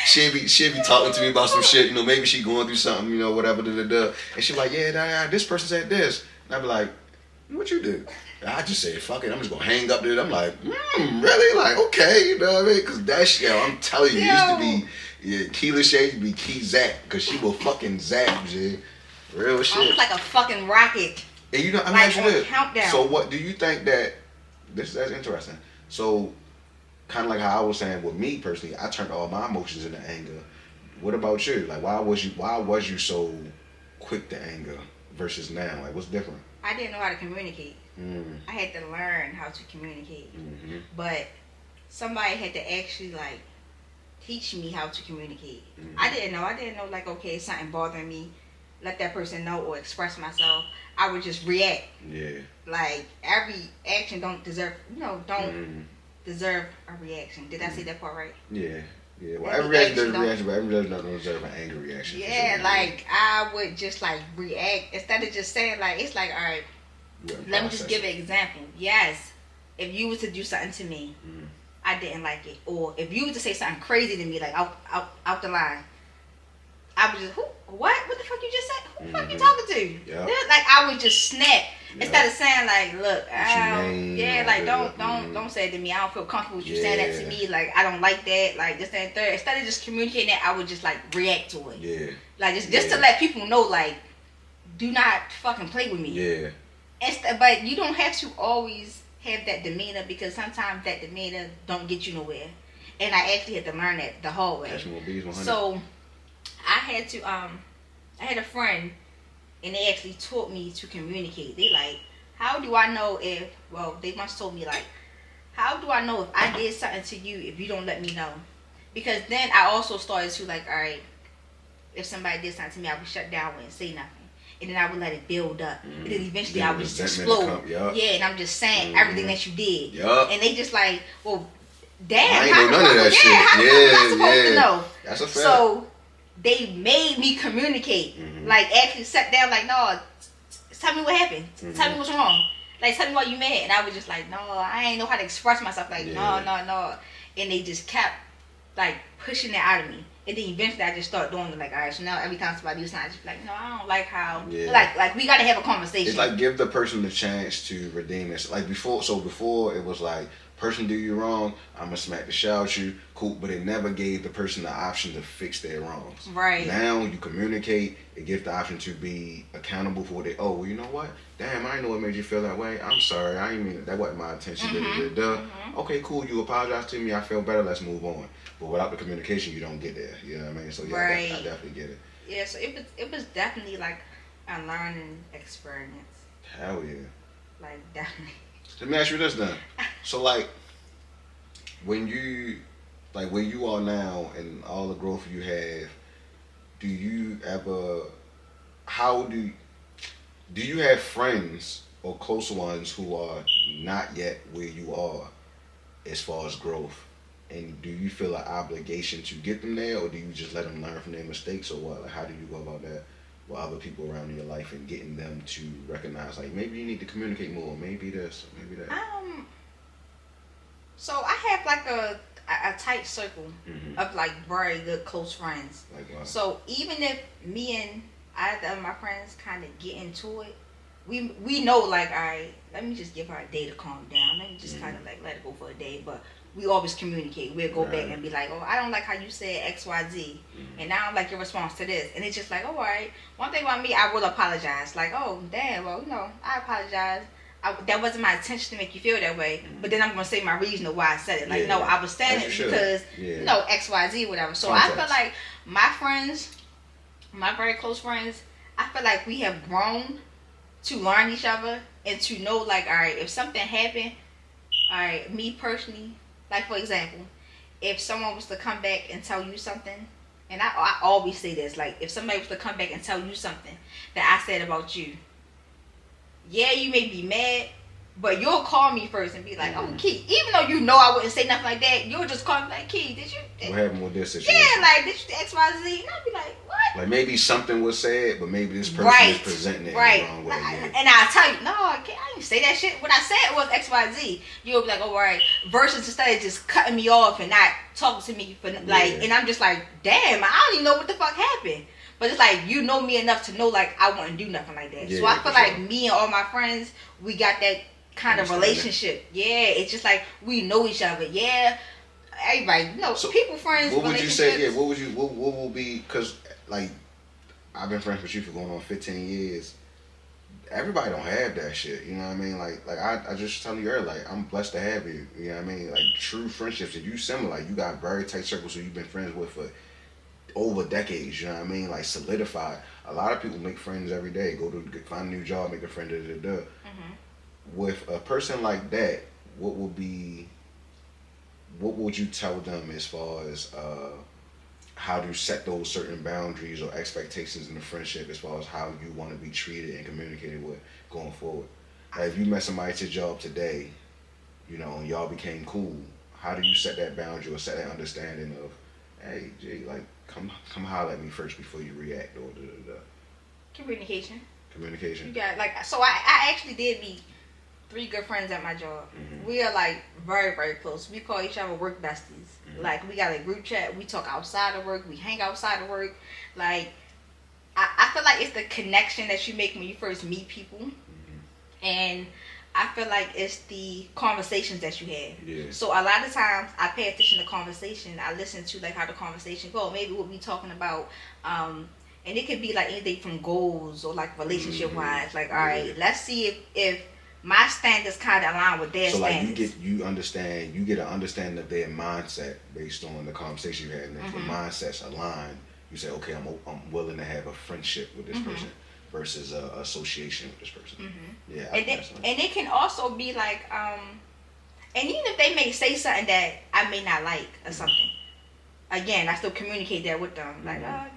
S1: she'd be talking to me about some shit. You know, maybe she going through something. You know, whatever. And she like, yeah, this person said this. And I'd be like, what you do? I just said, fuck it, I'm just gonna hang up there. I'm like, really? Like, okay, you know what I mean? Because that shit, I'm telling you, it used to be, Keela Shay used to be Key Zap, because she will fucking zap, G. Real shit.
S2: I was like a fucking rocket.
S1: And you know, I
S2: like
S1: mean,
S2: on countdown.
S1: So what do you think that's interesting. So, kind of like how I was saying with me personally, I turned all my emotions into anger. What about you? Like, why was you so quick to anger versus now? Like, what's different?
S2: I didn't know how to communicate. I had to learn how to communicate. But somebody had to actually like teach me how to communicate. I didn't know like, okay, it's something bothering me, let that person know or express myself. I would just react.
S1: Yeah.
S2: Like, every action don't deserve deserve a reaction. Did I say that part right?
S1: Yeah. Yeah, well, every reaction doesn't reaction, but every reaction doesn't deserve an angry reaction.
S2: Yeah,
S1: sure.
S2: like, I would just like react instead of just saying like, it's like, all right, let me just give an example. Yes, if you were to do something to me, I didn't like it, or if you were to say something crazy to me, like out the line, I would just, what the fuck you just said? Who the fuck you talking to?
S1: Yep.
S2: Like, I would just snap instead of saying like, look, like don't say it to me. I don't feel comfortable with you saying that to me. Like, I don't like that. Like, this and third. Instead of just communicating that, I would just like react to it.
S1: Yeah.
S2: Like, just to let people know, like, do not fucking play with me.
S1: Yeah.
S2: But you don't have to always have that demeanor, because sometimes that demeanor don't get you nowhere. And I actually had to learn that the hard way.
S1: Catch more bees 100.
S2: So I had to I had a friend, and they actually taught me to communicate. They like, how do I know if, well, they once told me like, how do I know if I did something to you if you don't let me know? Because then I also started to like, all right, if somebody did something to me, I would shut down and say nothing. And then I would let it build up. And then eventually I would just explode. Yeah, and I'm just saying everything that you did. And they just like, well, damn,
S1: I ain't know none of that shit.
S2: How am I supposed to know?
S1: That's a fact.
S2: So they made me communicate. Like, actually sat down like, no, tell me what happened. Tell me what's wrong. Like, tell me why you mad. And I was just like, no, I ain't know how to express myself. Like, no. And they just kept like pushing it out of me. And then eventually I just start doing it. Like, all right, so now every time somebody do something, I just be like, no, I don't like how.
S3: Yeah.
S2: Like we gotta have a conversation.
S1: It's like give the person the chance to redeem it. Like before, so before it was like, person do you wrong, I'm gonna smack the shit out you, cool. But it never gave the person the option to fix their wrongs.
S2: Right.
S1: Now you communicate. It gives the option to be accountable for what they. Oh, well, you know what? Damn, I didn't know what made you feel that way. I'm sorry. I didn't mean that. Wasn't my intention. Okay, cool. You apologize to me. I feel better. Let's move on. But without the communication, you don't get there. You know what I mean? So yeah,
S2: Right.
S1: I definitely get it.
S2: Yeah, so it was definitely like a learning experience.
S1: Hell yeah.
S2: Like definitely.
S1: Let me ask you this then. So like, when you, like where you are now and all the growth you have, do you ever, how do you have friends or close ones who are not yet where you are as far as growth? And do you feel an obligation to get them there, or do you just let them learn from their mistakes, or what? Like, how do you go about that with other people around in your life and getting them to recognize, like, maybe you need to communicate more, maybe this, maybe that?
S2: So I have like a tight circle of like very good close friends.
S1: Like what?
S2: So even if me and either of my friends kind of get into it, we know like, all right, let me just give her a day to calm down. Let me just kind of like let it go for a day. But we always communicate. We'll go back and be like, oh, I don't like how you said X, Y, Z, and I don't like your response to this. And it's just like, oh, all right. One thing about me, I will apologize. Like, oh, damn, well, I apologize. That wasn't my intention to make you feel that way. But then I'm going to say my reason of why I said it. Like, no, I was saying it because, X, Y, Z, whatever. So I feel like my friends, my very close friends, I feel like we have grown to learn each other and to know, like, all right, if something happened, all right, me personally, like, for example, if someone was to come back and tell you something, and I always say this, like, if somebody was to come back and tell you something that I said about you, yeah, you may be mad, but you'll call me first and be like, oh, Key, even though you know I wouldn't say nothing like that, you'll just call me like, Key, did you?
S1: What happened with this situation?
S2: Yeah, like, did you do X, Y, Z? And I'll be like, what?
S1: Like maybe something was said, but maybe this person is presenting it in the wrong way.
S2: And I'll tell you, no, I didn't say that shit. What I said was X, Y, Z. You'll be like, oh, all right. Versus instead of just cutting me off and not talking to me for like, and I'm just like, damn, I don't even know what the fuck happened. But it's like, you know me enough to know, like, I wouldn't do nothing like that. So I feel like me and all my friends, we got that kind of relationship. Yeah, it's just like, we know each other. Yeah, everybody, so people, friends,
S1: what would you say, what will be, because, like, I've been friends with you for going on 15 years. Everybody don't have that shit, you know what I mean? Like I just telling you earlier, like, I'm blessed to have you, you know what I mean? Like, true friendships, and you similar, like, you got very tight circles who you've been friends with for over decades, you know what I mean? Like, solidified. A lot of people make friends every day, go to find a new job, make a friend, With a person like that, what would you tell them as far as how to set those certain boundaries or expectations in the friendship as far as how you want to be treated and communicated with going forward? Like, if you met somebody at your job today, and y'all became cool, how do you set that boundary or set that understanding of, hey, Jay, like, come holler at me first before you react, or
S2: Communication.
S1: You
S2: got, like, so I actually did meet 3 good friends at my job. We are like very, very close. We call each other work besties. Like, we got a group chat. We talk outside of work. We hang outside of work. Like, I feel like it's the connection that you make when you first meet people. And I feel like it's the conversations that you have.
S1: Yeah.
S2: So a lot of times I pay attention to conversation. I listen to like how the conversation go. Maybe what we talking about. And it could be like anything from goals or like relationship wise. Like, all right, let's see if my standards kind of align with their standards. So like you get an understanding of their mindset based on the conversation you had. And if the mindsets align, you say, okay, I'm willing to have a friendship with this person versus a association with this person. Yeah. And it can also be like, and even if they may say something that I may not like or something, again, I still communicate that with them. Like, I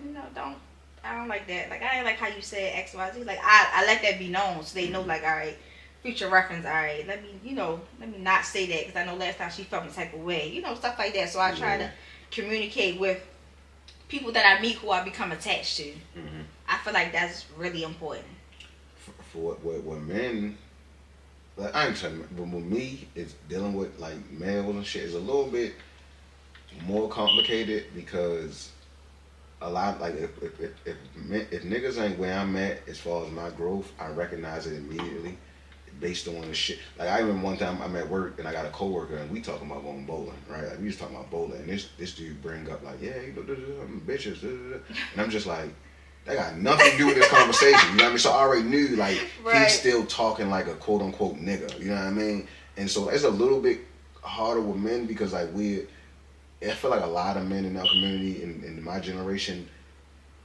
S2: don't like that. Like, I ain't like how you said X, Y, Z. Like, I let that be known so they know, like, all right, future reference, all right, let me not say that because I know last time she felt the type of way, stuff like that. So I try to communicate with people that I meet who I become attached to. I feel like that's really important.
S1: For what men, like, I ain't saying, but with me, it's dealing with like males and shit is a little bit more complicated because a lot like if niggas ain't where I'm at as far as my growth, I recognize it immediately based on the shit. Like I remember one time I'm at work and I got a coworker and we talking about going bowling, right? Like we was talking about bowling and this dude bring up like, yeah, you know, I'm bitches, and I'm just like, that got nothing to do with this conversation. You know what I mean? So I already knew like
S2: Right.
S1: he's still talking like a quote unquote nigga. You know what I mean? And so it's a little bit harder with men because like I feel like a lot of men in our community in my generation,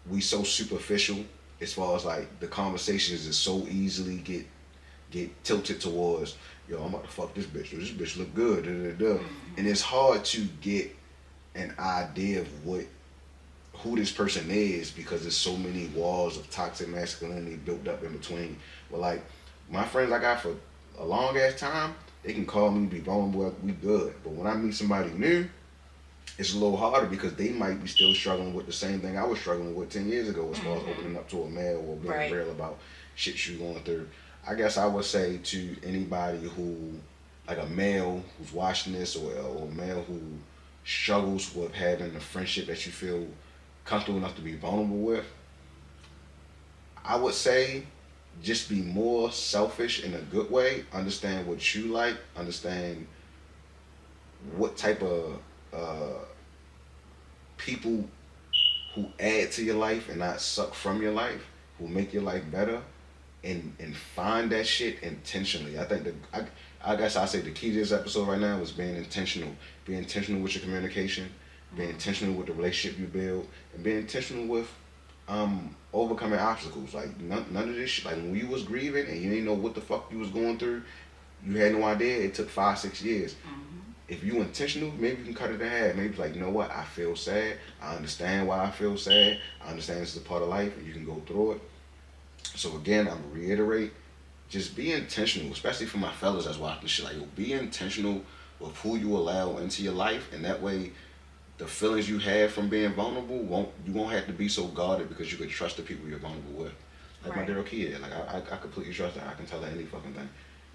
S1: we so superficial as far as like the conversations is so easily get tilted towards, yo, I'm about to fuck this bitch. This bitch look good. Da, da, da. And it's hard to get an idea of who this person is because there's so many walls of toxic masculinity built up in between. But like my friends I got for a long ass time, they can call me, be vulnerable, we good. But when I meet somebody new, it's a little harder because they might be still struggling with the same thing I was struggling with 10 years ago as far as opening up to a male or being
S2: Right.
S1: real about shit you going through. I guess I would say to anybody who, like a male who's watching this or a male who struggles with having a friendship that you feel comfortable enough to be vulnerable with, I would say just be more selfish in a good way. Understand what you like. Understand what type of people who add to your life and not suck from your life, who make your life better, and find that shit intentionally. I think I guess I say the key to this episode right now is being intentional. Be intentional with your communication. Be intentional with the relationship you build, and be intentional with overcoming obstacles. Like none of this shit. Like when you was grieving and you didn't know what the fuck you was going through, you had no idea. It took 5-6 years. If you intentional, maybe you can cut it in half. Maybe it's like, you know what, I feel sad. I understand why I feel sad. I understand this is a part of life, and you can go through it. So again, I'm gonna reiterate, just be intentional, especially for my fellas that's watching this shit. Like, yo, be intentional with who you allow into your life, and that way, the feelings you have from being vulnerable you won't have to be so guarded because you can trust the people you're vulnerable with. Like my
S2: Right.
S1: dear kid, like I completely trust her. I can tell her any fucking thing.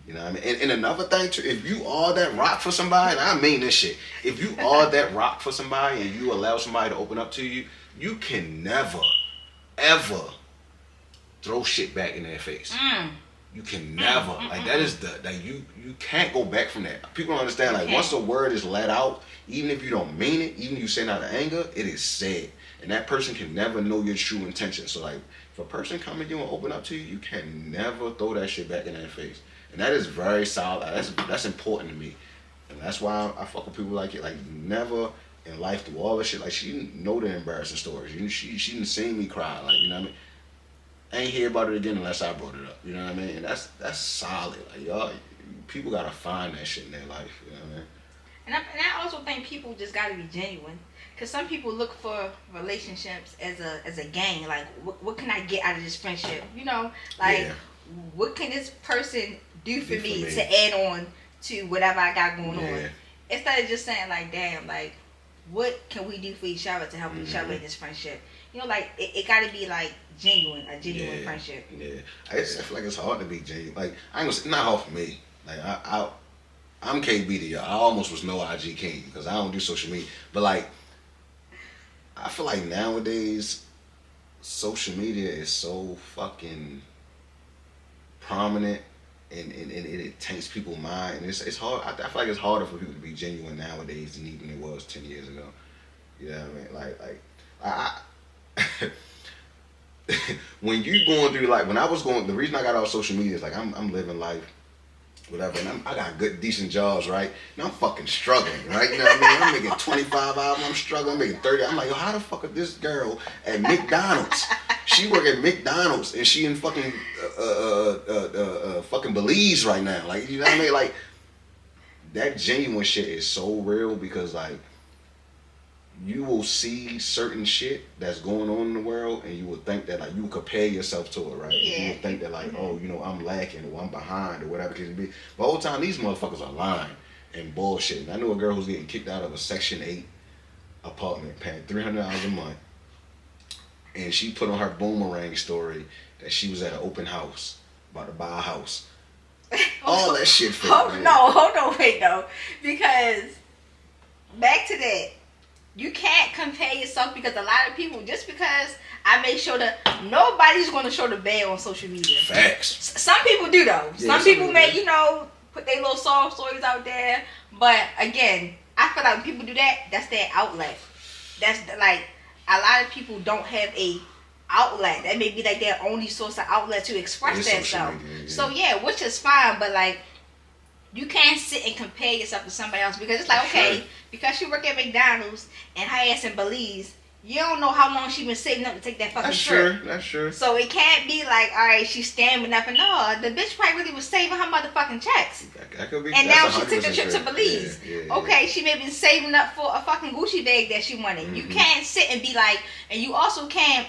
S1: You know what I mean? And another thing too, if you are that rock for somebody, and I mean this shit, if you are that rock for somebody and you allow somebody to open up to you, you can never, ever throw shit back in their face. You can never. Like that is you can't go back from that. People don't understand, like once a word is let out, even if you don't mean it, even if you say it out of anger, it is said. And that person can never know your true intention. So like if a person come to you and open up to you, you can never throw that shit back in their face. And that is very solid. That's important to me. And that's why I fuck with people like it. Like never in life through all this shit. Like she didn't know the embarrassing stories. She didn't see me cry. Like, you know what I mean? I ain't hear about it again unless I brought it up. You know what I mean? And that's solid. Like y'all, people gotta find that shit in their life. You know what I mean?
S2: And I also think people just got to be genuine. Because some people look for relationships as a gang. Like, what can I get out of this friendship? You know, like,
S1: Yeah.
S2: what can this person do for me to add on to whatever I got going on? Instead of just saying, like, damn, like, what can we do for each other to help each other in this friendship? You know, like, it got to be, like, a genuine friendship.
S1: Yeah. I feel like it's hard to be genuine. Like, I ain't gonna say, not hard for me. Like, I'm KB to y'all. I almost was no IG king because I don't do social media. But like, I feel like nowadays, social media is so fucking prominent and it taints people's mind. And it's hard. I feel like it's harder for people to be genuine nowadays than even it was 10 years ago. You know what I mean? Like when you going through, like when I was going, the reason I got off social media is like I'm living life, whatever, and I got good, decent jobs, right? And I'm fucking struggling, right? You know what I mean? I'm making 25 hours, I'm struggling, I'm making 30. I'm like, yo, how the fuck is this girl at McDonald's? She work at McDonald's and she in fucking fucking Belize right now. Like, you know what I mean? Like, that genuine shit is so real because like, you will see certain shit that's going on in the world and you will think that like you will compare yourself to it, right?
S2: Yeah.
S1: You will think that like, oh, you know, I'm lacking or I'm behind or whatever it can be. But the whole time these motherfuckers are lying and bullshitting. I knew a girl who was getting kicked out of a Section 8 apartment paying $300 a month, and she put on her boomerang story that she was at an open house about to buy a house. All that shit fake.
S2: Hold on, wait though, because back to that. You can't compare yourself because a lot of people, just because I make sure that nobody's going to show the bad on social media.
S3: Facts.
S2: Some people do though.
S3: Yeah,
S2: some people may,
S3: do.
S2: put their little soft stories out there. But again, I feel like when people do that, that's their outlet. That's like a lot of people don't have a outlet. That may be like their only source of outlet to express themselves. So yeah, which is fine. But like, you can't sit and compare yourself to somebody else because it's like, okay, because she work at McDonald's and her ass in Belize, you don't know how long she been saving up to take that fucking trip.
S3: That's true.
S2: So it can't be like, all right, she's stamping up and no, the bitch probably really was saving her motherfucking checks.
S3: That could be.
S2: And now she took the trip to Belize.
S3: Yeah.
S2: Okay, she may be saving up for a fucking Gucci bag that she wanted. Mm-hmm. You can't sit and be like, and you also can't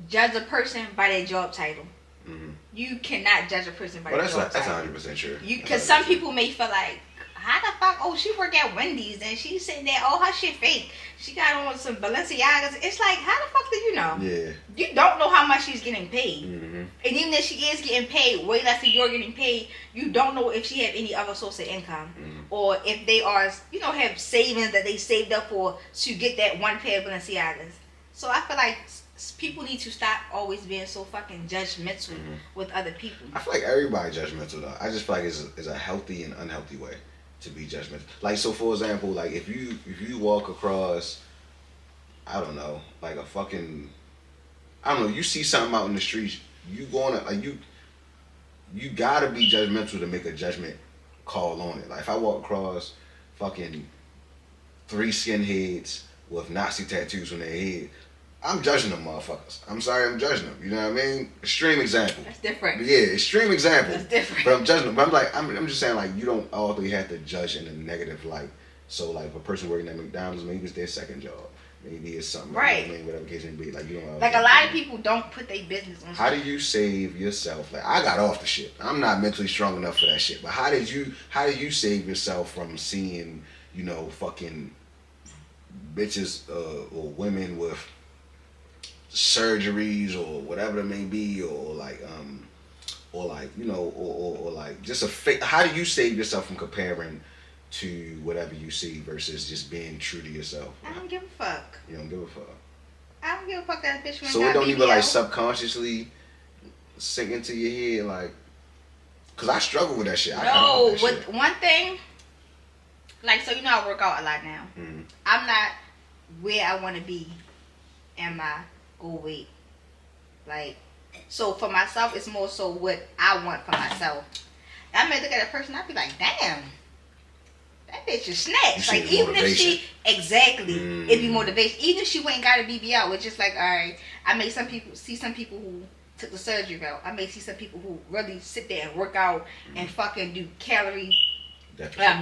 S2: judge a person by their job title. Mm-hmm. You cannot judge a person by their job title.
S3: That's 100% true.
S2: Because some people may feel like, how the fuck? Oh, she work at Wendy's and she's sitting there. Oh, her shit fake. She got on some Balenciagas. It's like, how the fuck do you know?
S3: Yeah.
S2: You don't know how much she's getting paid.
S3: Mm-hmm.
S2: And even if she is getting paid way less than you're getting paid, you don't know if she have any other source of income. Mm-hmm. Or if they are, have savings that they saved up for to get that one pair of Balenciagas. So I feel like people need to stop always being so fucking judgmental with other people.
S3: I feel like everybody judgmental though. I just feel like it's a healthy and unhealthy way to be judgmental. Like, so for example, like if you walk across, I don't know, like a fucking, I don't know, you see something out in the streets, you gonna like you gotta be judgmental to make a judgment call on it. Like if I walk across fucking 3 skinheads with Nazi tattoos on their head, I'm judging them motherfuckers. I'm sorry, I'm judging them. You know what I mean? Extreme example.
S2: That's different.
S3: Yeah, extreme example.
S2: That's different.
S3: But I'm judging them. But I'm just saying, like, you don't always have to judge in a negative light. So, like, if a person working at McDonald's, maybe it's their second job. Maybe it's something.
S2: Right.
S3: You know, whatever the case may be. Like, you don't.
S2: Like, a lot of people don't put their business on.
S3: How do you save yourself? Like, I got off the shit. I'm not mentally strong enough for that shit. But how do you save yourself from seeing, fucking bitches or women with surgeries or whatever it may be, or like just a fake. How do you save yourself from comparing to whatever you see versus just being true to yourself?
S2: I don't give a fuck.
S3: You don't give a fuck.
S2: I don't give a fuck that bitch.
S3: So it don't even like subconsciously sink into your head, like, cause I struggle with that shit.
S2: No, with one thing, like, so I work out a lot now. Mm-hmm. I'm not where I want to be in my goal weight. Like, so for myself, it's more so what I want for myself. I may look at a person, I'd be like, damn, that bitch is snatched. Like, even if she, it'd be motivation. Even if she went and got a BBL, it's just like, all right, I may see some people who took the surgery route. I may see some people who really sit there and work out and fucking do calorie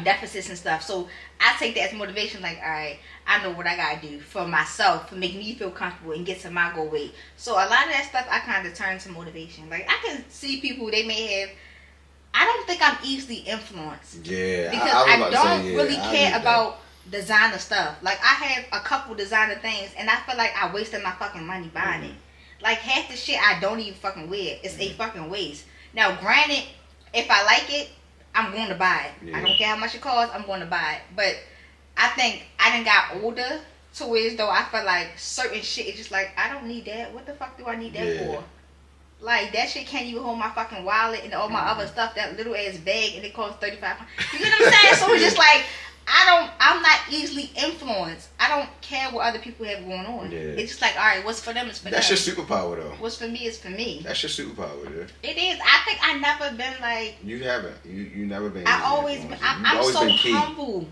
S2: deficits and stuff. So I take that as motivation, like, all right, I know what I gotta do for myself to make me feel comfortable and get to my goal weight. So a lot of that stuff I kind of turn to motivation. Like, I can see people, they may have, I don't think I'm easily influenced.
S3: Yeah.
S2: Because I don't really care about designer stuff. Like, I have a couple designer things and I feel like I wasted my fucking money buying it. Like, half the shit I don't even fucking wear. It's a fucking waste. Now, granted, if I like it, I'm going to buy it. Yeah. I don't care how much it costs, I'm going to buy it. But I think I done got older to where as though I feel like certain shit is just like, I don't need that. What the fuck do I need that for? Like, that shit can't even hold my fucking wallet and all my other stuff, that little ass bag, and it costs $35. You get what I'm saying? So it's just like, I'm not easily influenced. I don't care what other people have going on. Yeah. It's just like, all right, what's for them is for
S3: That's
S2: them.
S3: That's your superpower, though.
S2: What's for me is for me.
S3: That's your superpower, yeah.
S2: It is. I think I never been like.
S3: You haven't. You never been.
S2: I'm so humble.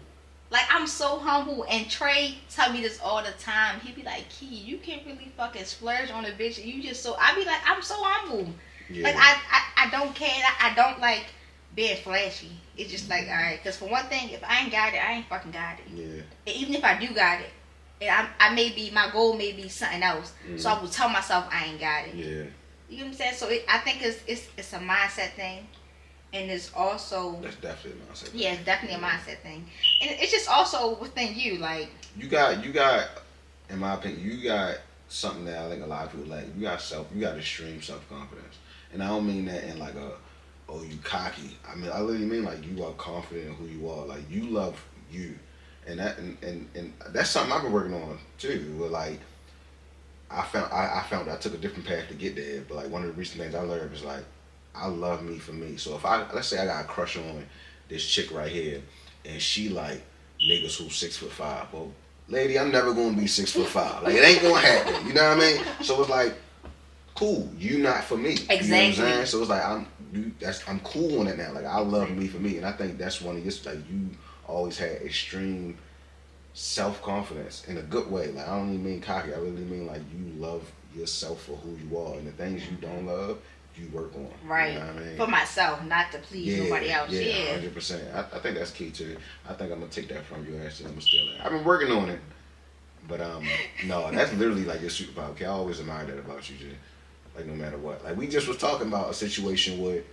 S2: Like, I'm so humble. And Trey tell me this all the time. He be like, Key, you can't really fucking splurge on a bitch. You just so. I be like, I'm so humble. Yeah. Like, I don't care. I don't like being flashy. It's just like, all right, because for one thing, if I ain't got it, I ain't fucking got it. Yeah. And even if I do got it, and my goal may be something else, so I will tell myself I ain't got it.
S3: Yeah.
S2: You know what I'm saying? So I think it's a mindset thing, and it's also
S3: that's definitely a mindset.
S2: Yeah, it's definitely a mindset thing, and it's just also within you. Like,
S3: you got, in my opinion, you got something that I think a lot of people lack. You got extreme self-confidence, and I don't mean that in like you cocky. I mean, I literally mean like you are confident in who you are. Like, you love you, And that's something I've been working on too. But like I took a different path to get there. But like one of the recent things I learned was like I love me for me. So if let's say I got a crush on this chick right here, and she like niggas who's 6'5". Well, lady, I'm never gonna be 6'5". Like it ain't gonna happen. You know what I mean? So it's like, cool, you not for me.
S2: Exactly.
S3: You know what I'm saying? So it's like I'm cool on it now. Like I love me for me, and I think that's one of your like you always had extreme self-confidence in a good way. Like I don't even mean cocky. I really mean like you love yourself for who you are, and the things you don't love, you work on.
S2: Right.
S3: You know what I mean?
S2: For myself, not to please nobody else.
S3: Yeah, 100%. I think that's key too. I think I'm gonna take that from you. Actually, I'm gonna steal that. I've been working on it, but no, that's literally like your superpower. Okay, I always admire that about you, Jay. Like no matter what. Like we just was talking about a situation with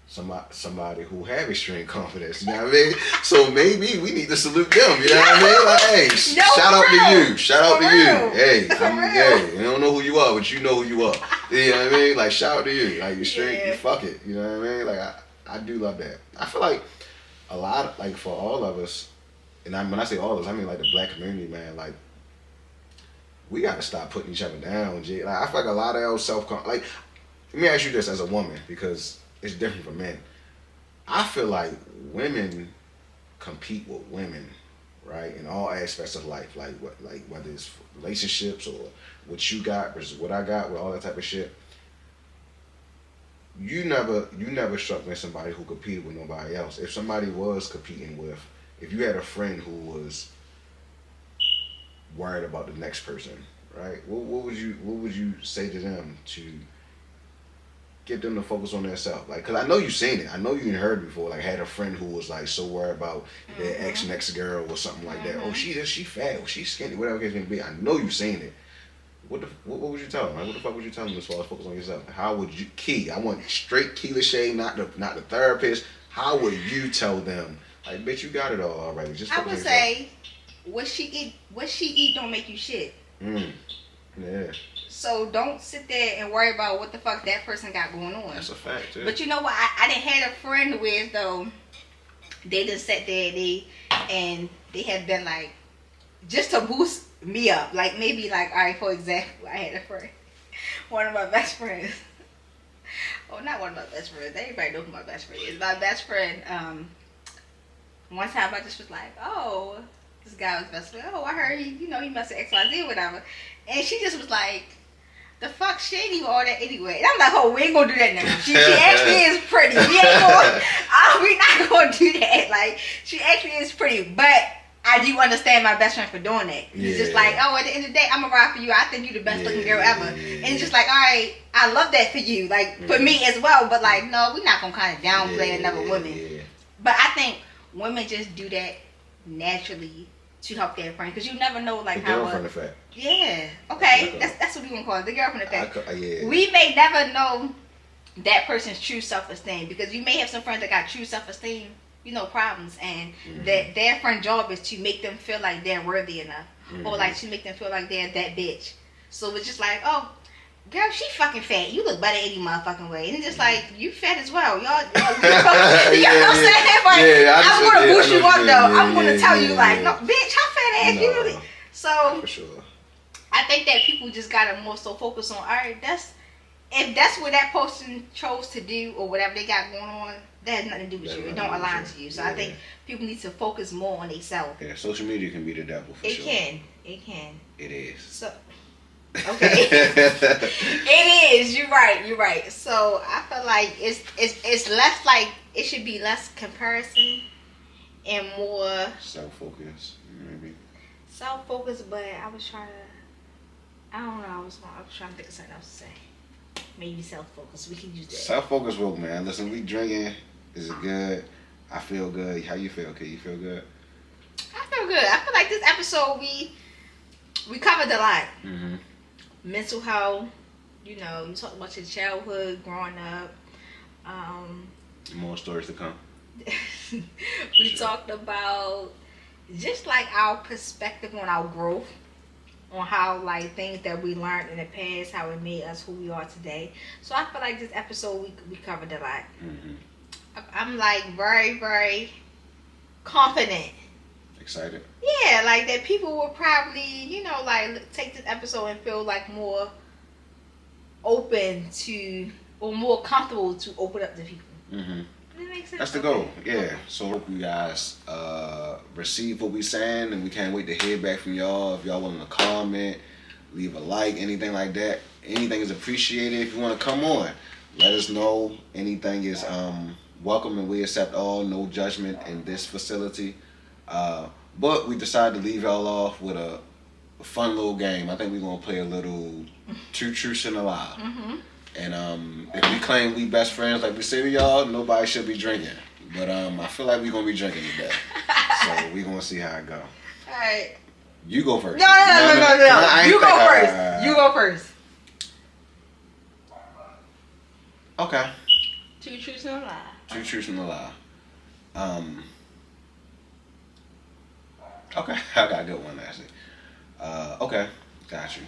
S3: somebody who have extreme confidence. You know what I mean? So maybe we need to salute them. You know what I mean? Like, hey, shout out to you. Shout out to you. Hey, hey, you don't know who you are, but you know who you are. You know what I mean? Like shout out to you. Like you're straight. You fuck it. You know what I mean? Like I do love that. I feel like a lot, like for all of us, and when I say all of us, I mean like the black community, man. Like we got to stop putting each other down, G. Like I feel like a lot of our like. Let me ask you this as a woman because it's different for men. I feel like women compete with women, right, in all aspects of life, like whether it's relationships or what you got versus what I got, with all that type of shit. You never struck me as somebody who competed with nobody else. If somebody was competing with, if you had a friend who was worried about the next person, right? What would you say to them to get them to focus on themselves? Like, cause I know you've seen it. I know you heard before. Like, had a friend who was like so worried about their next girl or something like that. Oh, she fat. Oh, she's skinny. Whatever the case may be. I know you've seen it. What would you tell them? Like, what the fuck would you tell them as far as focus on yourself? How would you I want straight Key Lachey, not the therapist. How would you tell them? Like, bitch, you got it all already. Just
S2: I would say, what she eat don't make you shit.
S3: Yeah.
S2: So don't sit there and worry about what the fuck that person got going on.
S3: That's a fact, too.
S2: But you know what? I didn't have a friend with though. They just sat there and they had been like, just to boost me up. Like maybe like, all right, for example, I had a friend, one of my best friends. Oh, not one of my best friends. Everybody knows who my best friend is. My best friend. One time I just was like, oh, this guy was best friend. Oh, I heard he messed with XYZ or whatever. And she just was like, the fuck, she ain't even all that anyway. And I'm like, oh, we ain't gonna do that now. She actually is pretty. We not gonna do that. Like, she actually is pretty. But I do understand my best friend for doing that. He's just like, oh, at the end of the day, I'm gonna ride for you. I think you're the best looking girl ever. And it's just like, all right, I love that for you. Like, for me as well. But like, no, we're not gonna kind of downplay another woman. Yeah. But I think women just do that naturally to help their friend, because you never know like
S3: the girlfriend effect.
S2: Yeah. Okay. That's what we gonna call it, the girlfriend effect.
S3: Yeah.
S2: We may never know that person's true self-esteem, because you may have some friends that got true self-esteem, problems, and that their friend job is to make them feel like they're worthy enough, or like to make them feel like they're that bitch. So it's just like, oh, girl, she fucking fat. You look better any motherfucking way. And it's just like, you fat as well. Y'all you know what I'm saying? Like, I'm going to boost you up, though. I'm going to tell you, like, no, bitch, how fat ass you really? So,
S3: for sure.
S2: I think that people just got to more so focus on, all right, if that's what that person chose to do or whatever they got going on, that has nothing to do with you. It don't align to you. So I think people need to focus more on themselves.
S3: Yeah, social media can be the devil, for sure.
S2: It can.
S3: It is.
S2: So... Okay. It is. You're right. So I feel like it's less like, it should be less comparison and more
S3: self-focus, maybe.
S2: Self-focus, but I was trying to think of something else to say. Maybe self-focus. We can use that.
S3: Self-focus work, man. Listen, we drinking. Is it good? I feel good. How you feel? Okay, you feel good?
S2: I feel good. I feel like this episode we covered a lot. Mental health, you talked about your childhood, growing up.
S3: More stories to come.
S2: We talked about just like our perspective on our growth, on how like things that we learned in the past, how it made us who we are today. So I feel like this episode we covered a lot. I'm like very, very confident
S3: Excited?
S2: Yeah, like that people will probably, like take this episode and feel like more open to or more comfortable to open up to people.
S3: Mm-hmm.
S2: That makes sense.
S3: That's the goal. Yeah. So hope you guys receive what we saying, and we can't wait to hear back from y'all. If y'all want to comment, leave a like, anything like that. Anything is appreciated. If you want to come on, let us know. Anything is welcome, and we accept all. No judgment in this facility. But we decided to leave y'all off with a fun little game. I think we're gonna play a little Two Truths and a Lie.
S2: Mm-hmm.
S3: And if we claim we best friends like we say to y'all, nobody should be drinking. But I feel like we're gonna be drinking today. So we're gonna see how it go.
S2: Alright.
S3: You go first.
S2: No. You go first. You go first.
S3: Okay.
S2: Two truths and a lie.
S3: Two Truths and a Lie. Okay, I got a good one actually. Okay, got you.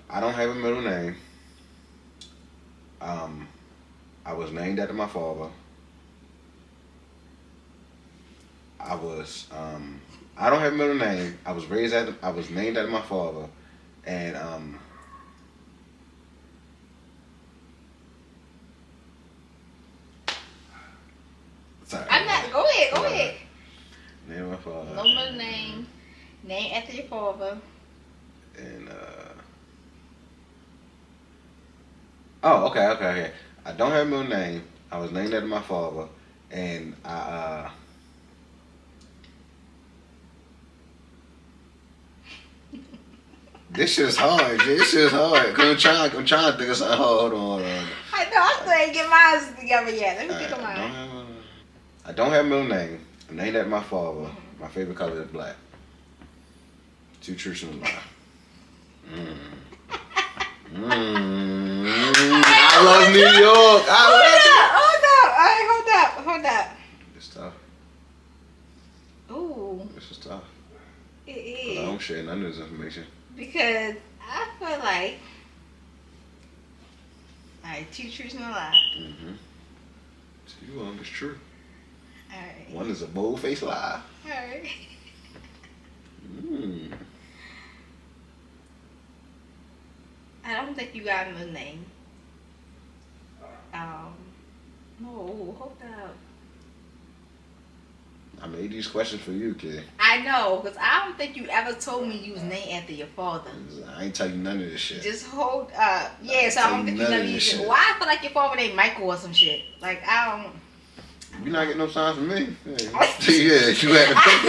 S3: I don't have a middle name. I was named after my father. I don't have a middle name. I was named after my father, and sorry.
S2: I'm not. Go ahead.
S3: Name of my father.
S2: No middle name. Name after your father.
S3: And oh, okay. I don't have a middle name. I was named after my father, and this shit is hard. This shit is hard. Cause I'm trying to think of something. Hold on.
S2: I know. I still ain't get mine together yet. Let me think of mine.
S3: I don't have a middle name. I'm named after my father. My favorite color is black. Two truths and a lie. I love New York.
S2: Hold up.
S3: It's tough.
S2: Ooh.
S3: This is tough.
S2: It
S3: But I
S2: is.
S3: don't share none of this information.
S2: Because I feel like, alright, two truths and a lie.
S3: Two it's true.
S2: Alright.
S3: One is a bold-faced lie.
S2: Alright. I don't think you got a name. No, hold up.
S3: I made these questions for you, kid.
S2: I know, because I don't think you ever told me you was named after your father.
S3: I ain't tell you none of this shit.
S2: Just hold up. Yeah, so I don't think you
S3: None of
S2: never
S3: this
S2: used
S3: shit.
S2: Why I feel like your father named Michael or some shit. Like, I don't.
S3: You not getting no signs from me. Yeah, you had to
S2: No,
S3: think of it.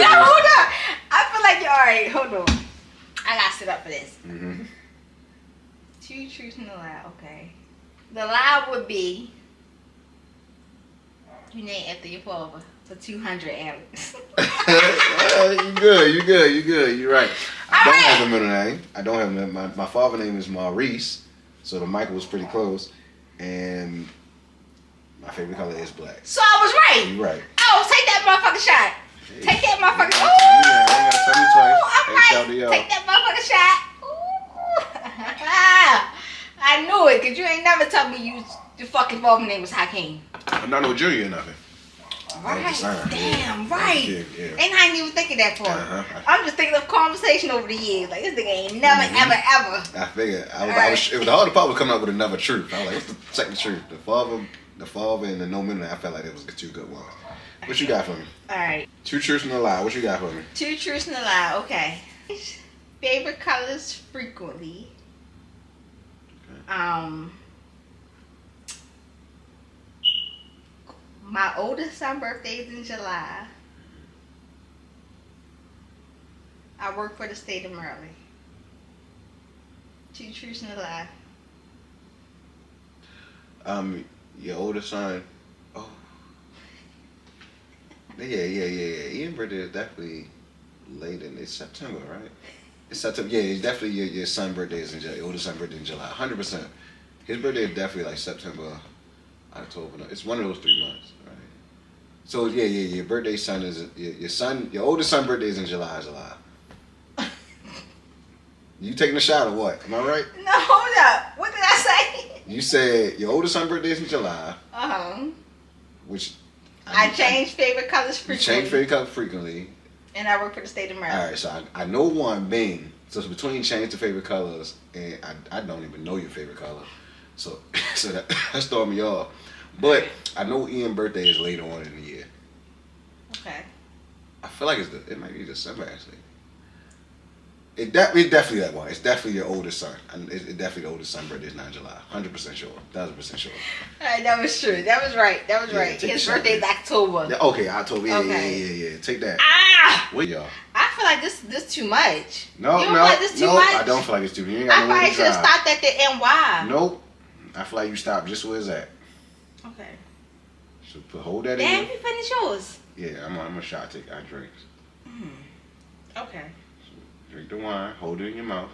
S2: hold up. I feel like you're alright. Hold on. I gotta sit up for this. Two truths and a lie. Okay. The lie would be you named after your father for 200 Alex.
S3: You good. You're right. I don't have a middle name. I don't have a middle name. My father's name is Maurice, so the Michael was pretty close. And my favorite color is black.
S2: So I was right.
S3: You're right.
S2: Oh, take that motherfucking shot. Take that motherfucking shot.
S3: Tell me twice.
S2: I'm
S3: Hey, shout to
S2: right.
S3: y'all.
S2: Take that motherfucking shot. I knew it, because you ain't never told me your fucking father's name was Hakeem.
S3: I'm not no junior or nothing.
S2: Right.
S3: Damn.
S2: Damn, right.
S3: Yeah.
S2: And I ain't even thinking that far.
S3: Uh-huh.
S2: I'm just thinking of conversation over the years. Like, this nigga ain't never, ever.
S3: I figured. It was hard to probably come up with another truth. I was like, what's the second truth? The father and the no middle name. I felt like it was two good ones. What you got for me?
S2: Alright.
S3: Two truths and a lie. What you got for me?
S2: Two truths and a lie. Okay. Favorite colors frequently. My oldest son birthday is in July. I work for the state of Maryland. Two truths and a lie.
S3: Your oldest son. Oh. Yeah. Ian's birthday is definitely late it's September, right? It's September. Yeah, it's definitely your son's birthday is in July. Your oldest son's birthday in July. 100%. His birthday is definitely like September, October. It's one of those 3 months, right? So yeah. Your birthday son is your oldest son's birthday is in July. You taking a shot or what? Am I right?
S2: No, hold up. What did I say?
S3: You said your oldest son's birthday is in July,
S2: Uh-huh.
S3: which
S2: I change favorite colors
S3: you
S2: frequently.
S3: change favorite color frequently,
S2: And I work for the state of Maryland.
S3: All right, so I know one, Bing. So it's between change the favorite colors, and I don't even know your favorite color. So so that's throwing me off. But I know Ian's birthday is later on in the year.
S2: Okay.
S3: I feel like it might be December actually. It's definitely that one. It's definitely your oldest son. And it's definitely the oldest son's birthday is not July. 100% sure. 1000% sure.
S2: All right, that was true. That was right. That was
S3: Yeah,
S2: right.
S3: take
S2: His
S3: the shot,
S2: birthday is
S3: man.
S2: October.
S3: Yeah, okay, October. Yeah,
S2: Okay.
S3: yeah. Take that.
S2: Ah!
S3: What y'all?
S2: I feel like this too much.
S3: No,
S2: you don't
S3: no,
S2: feel like this too
S3: no.
S2: much?
S3: I don't feel like it's too much. You ain't
S2: I
S3: got
S2: feel
S3: nowhere
S2: like
S3: to
S2: should have
S3: drive.
S2: stopped at the NY.
S3: Nope. I feel like you stopped just where it's at.
S2: Okay.
S3: So hold that
S2: Damn,
S3: in.
S2: you finished yours.
S3: Yeah, I'm a shot take. I drink.
S2: Okay.
S3: Drink the wine. Hold it in your mouth.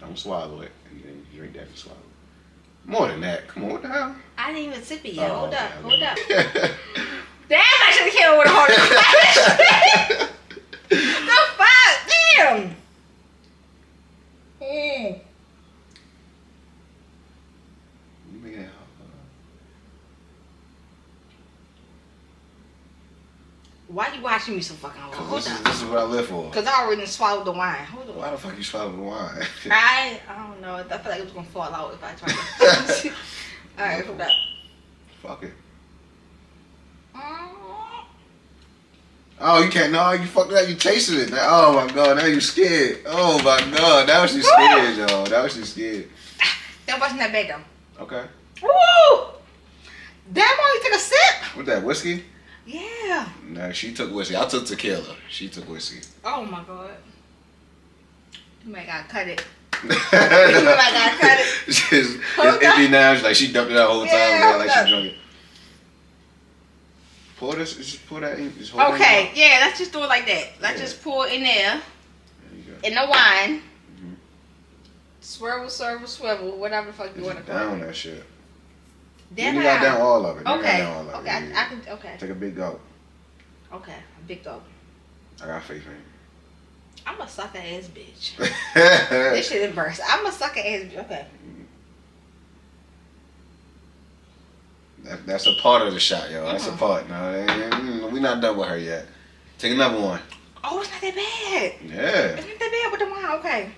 S3: Don't swallow it, and then you drink that and swallow it. More than that. Come on, what the hell?
S2: I didn't even sip it yet.
S3: Oh,
S2: Hold
S3: okay,
S2: up.
S3: okay.
S2: Hold up. Damn, I should have came with a hard question. The fuck? Damn.
S3: You making it hard.
S2: Why you watching me so fucking long? Hold
S3: Cause
S2: up.
S3: this is what I live for.
S2: Because I already swallowed the wine. Hold
S3: Why
S2: on.
S3: the fuck you swallow the wine?
S2: I don't know. I feel like it was going to fall out if I tried to. Alright, hold up.
S3: Fuck it.
S2: Mm.
S3: Oh, you can't. No, you fucked up. You tasted it. Now, oh my god, now you scared. Oh my god, now she scared, y'all. Now she scared.
S2: That wasn't that bad though.
S3: Okay.
S2: Woo! Damn, I only took a sip.
S3: What that whiskey?
S2: Yeah.
S3: No, she took whiskey. I took tequila. She took whiskey.
S2: Oh my god. You might gotta cut it. You might gotta cut it.
S3: It's
S2: Hold
S3: empty
S2: up.
S3: now. She's like she dumped it out the whole time.
S2: Yeah,
S3: man,
S2: hold
S3: like
S2: up.
S3: she drunk it. Pour this. Just pour that in. Just hold it in
S2: Okay,
S3: your mouth.
S2: yeah, let's just do it like that. Let's
S3: Yeah.
S2: just pour it in there,
S3: There you go.
S2: in the wine.
S3: Mhm.
S2: Swivel, swivel, whatever the fuck you want to call
S3: Down
S2: it.
S3: that shit.
S2: Damn
S3: You got
S2: it.
S3: down all of it. You got
S2: Okay,
S3: down all of it.
S2: okay,
S3: Yeah, yeah.
S2: I can, okay,
S3: Take a big gulp.
S2: okay, a big go.
S3: I got faith in
S2: I'm a sucker ass bitch.
S3: you.
S2: This shit is burst. I'm a sucker ass bitch. Okay.
S3: That's a part of the shot, yo. That's a
S2: Mhm.
S3: part. No, we not done with her yet. Take another one.
S2: Oh, it's not that bad.
S3: Yeah.
S2: It's not that bad with the wine. Okay.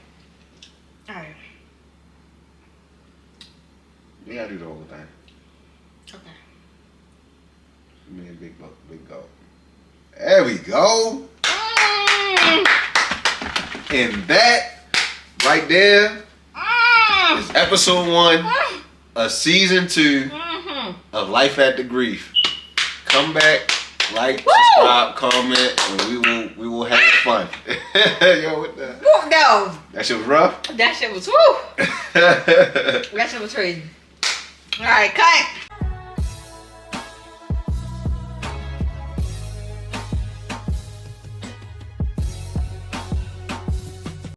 S2: All right.
S3: You gotta do the whole thing.
S2: Okay.
S3: Give me a big gulp. There we go.
S2: Mm.
S3: And that right there
S2: Mm.
S3: is episode 1
S2: Mm.
S3: of season 2
S2: Mhm.
S3: of Life at the Grief. Come back, like,
S2: Woo!
S3: subscribe, comment, and we will have fun. Yo, what the?
S2: Woo, no,
S3: That shit was rough.
S2: that shit was woo. That shit was crazy. All right, cut.